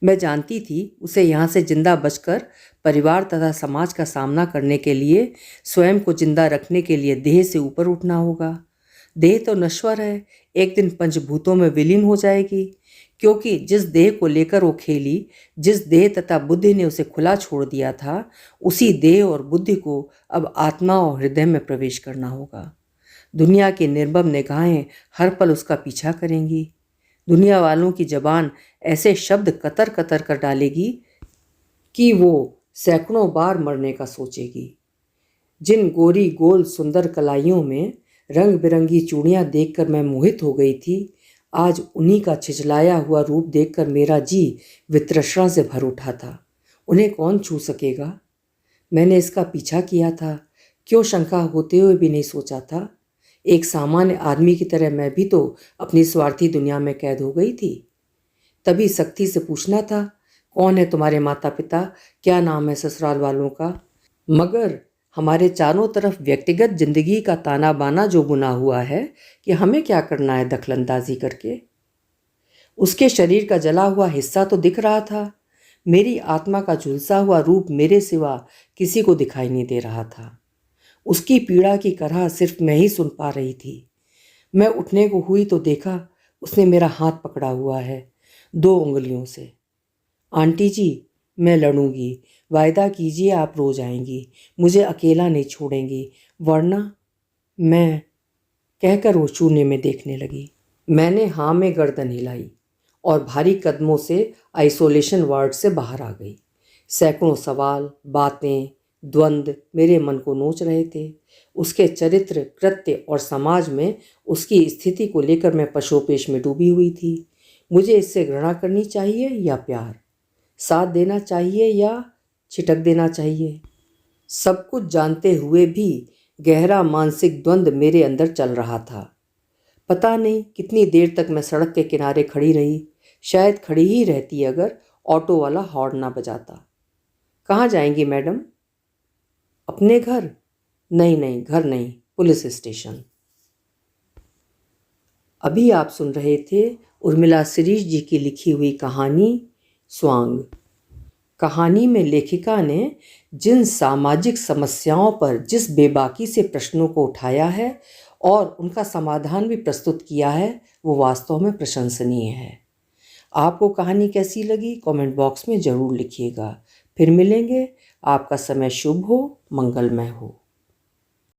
A: मैं जानती थी उसे यहाँ से जिंदा बचकर परिवार तथा समाज का सामना करने के लिए स्वयं को जिंदा रखने के लिए देह से ऊपर उठना होगा। देह तो नश्वर है, एक दिन पंचभूतों में विलीन हो जाएगी, क्योंकि जिस देह को लेकर वो खेली, जिस देह तथा बुद्धि ने उसे खुला छोड़ दिया था, उसी देह और बुद्धि को अब आत्मा और हृदय में प्रवेश करना होगा। दुनिया की निर्मम निगाहें हर पल उसका पीछा करेंगी। दुनिया वालों की जबान ऐसे शब्द कतर कतर कर डालेगी कि वो सैकड़ों बार मरने का सोचेगी। जिन गोरी गोल सुंदर कलाइयों में रंग बिरंगी चूड़ियाँ देखकर मैं मोहित हो गई थी, आज उन्हीं का छिछलाया हुआ रूप देखकर मेरा जी वितृष्णा से भर उठा था। उन्हें कौन छू सकेगा? मैंने इसका पीछा किया था, क्यों शंका होते हुए भी नहीं सोचा था? एक सामान्य आदमी की तरह मैं भी तो अपनी स्वार्थी दुनिया में कैद हो गई थी। तभी सख्ती से पूछना था, कौन है तुम्हारे माता पिता, क्या नाम है ससुराल वालों का? मगर हमारे चारों तरफ व्यक्तिगत जिंदगी का ताना बाना जो बुना हुआ है कि हमें क्या करना है दखलंदाजी करके। उसके शरीर का जला हुआ हिस्सा तो दिख रहा था, मेरी आत्मा का झुलसा हुआ रूप मेरे सिवा किसी को दिखाई नहीं दे रहा था। उसकी पीड़ा की करहा सिर्फ मैं ही सुन पा रही थी। मैं उठने को हुई तो देखा उसने मेरा हाथ पकड़ा हुआ है 2 उंगलियों से। आंटी जी, मैं लड़ूंगी, वायदा कीजिए आप रोज आएंगी, मुझे अकेला नहीं छोड़ेंगी, वरना मैं, कहकर वो चूने में देखने लगी। मैंने हाँ में गर्दन हिलाई और भारी कदमों से आइसोलेशन वार्ड से बाहर आ गई। सैकड़ों सवाल, बातें, द्वंद्व मेरे मन को नोच रहे थे। उसके चरित्र, कृत्य और समाज में उसकी स्थिति को लेकर मैं पशोपेश में डूबी हुई थी। मुझे इससे घृणा करनी चाहिए या प्यार, साथ देना चाहिए या छिटक देना चाहिए? सब कुछ जानते हुए भी गहरा मानसिक द्वंद्व मेरे अंदर चल रहा था। पता नहीं कितनी देर तक मैं सड़क के किनारे खड़ी रही, शायद खड़ी ही रहती अगर ऑटो वाला हॉर्न ना बजाता। कहाँ जाएंगी मैडम? अपने घर? नहीं नहीं, घर नहीं, पुलिस स्टेशन। अभी आप सुन रहे थे उर्मिला शिरीष जी की लिखी हुई कहानी स्वांग। कहानी में लेखिका ने जिन सामाजिक समस्याओं पर जिस बेबाकी से प्रश्नों को उठाया है और उनका समाधान भी प्रस्तुत किया है, वो वास्तव में प्रशंसनीय है। आपको कहानी कैसी लगी कमेंट बॉक्स में ज़रूर लिखिएगा। फिर मिलेंगे। आपका समय शुभ हो, मंगलमय हो।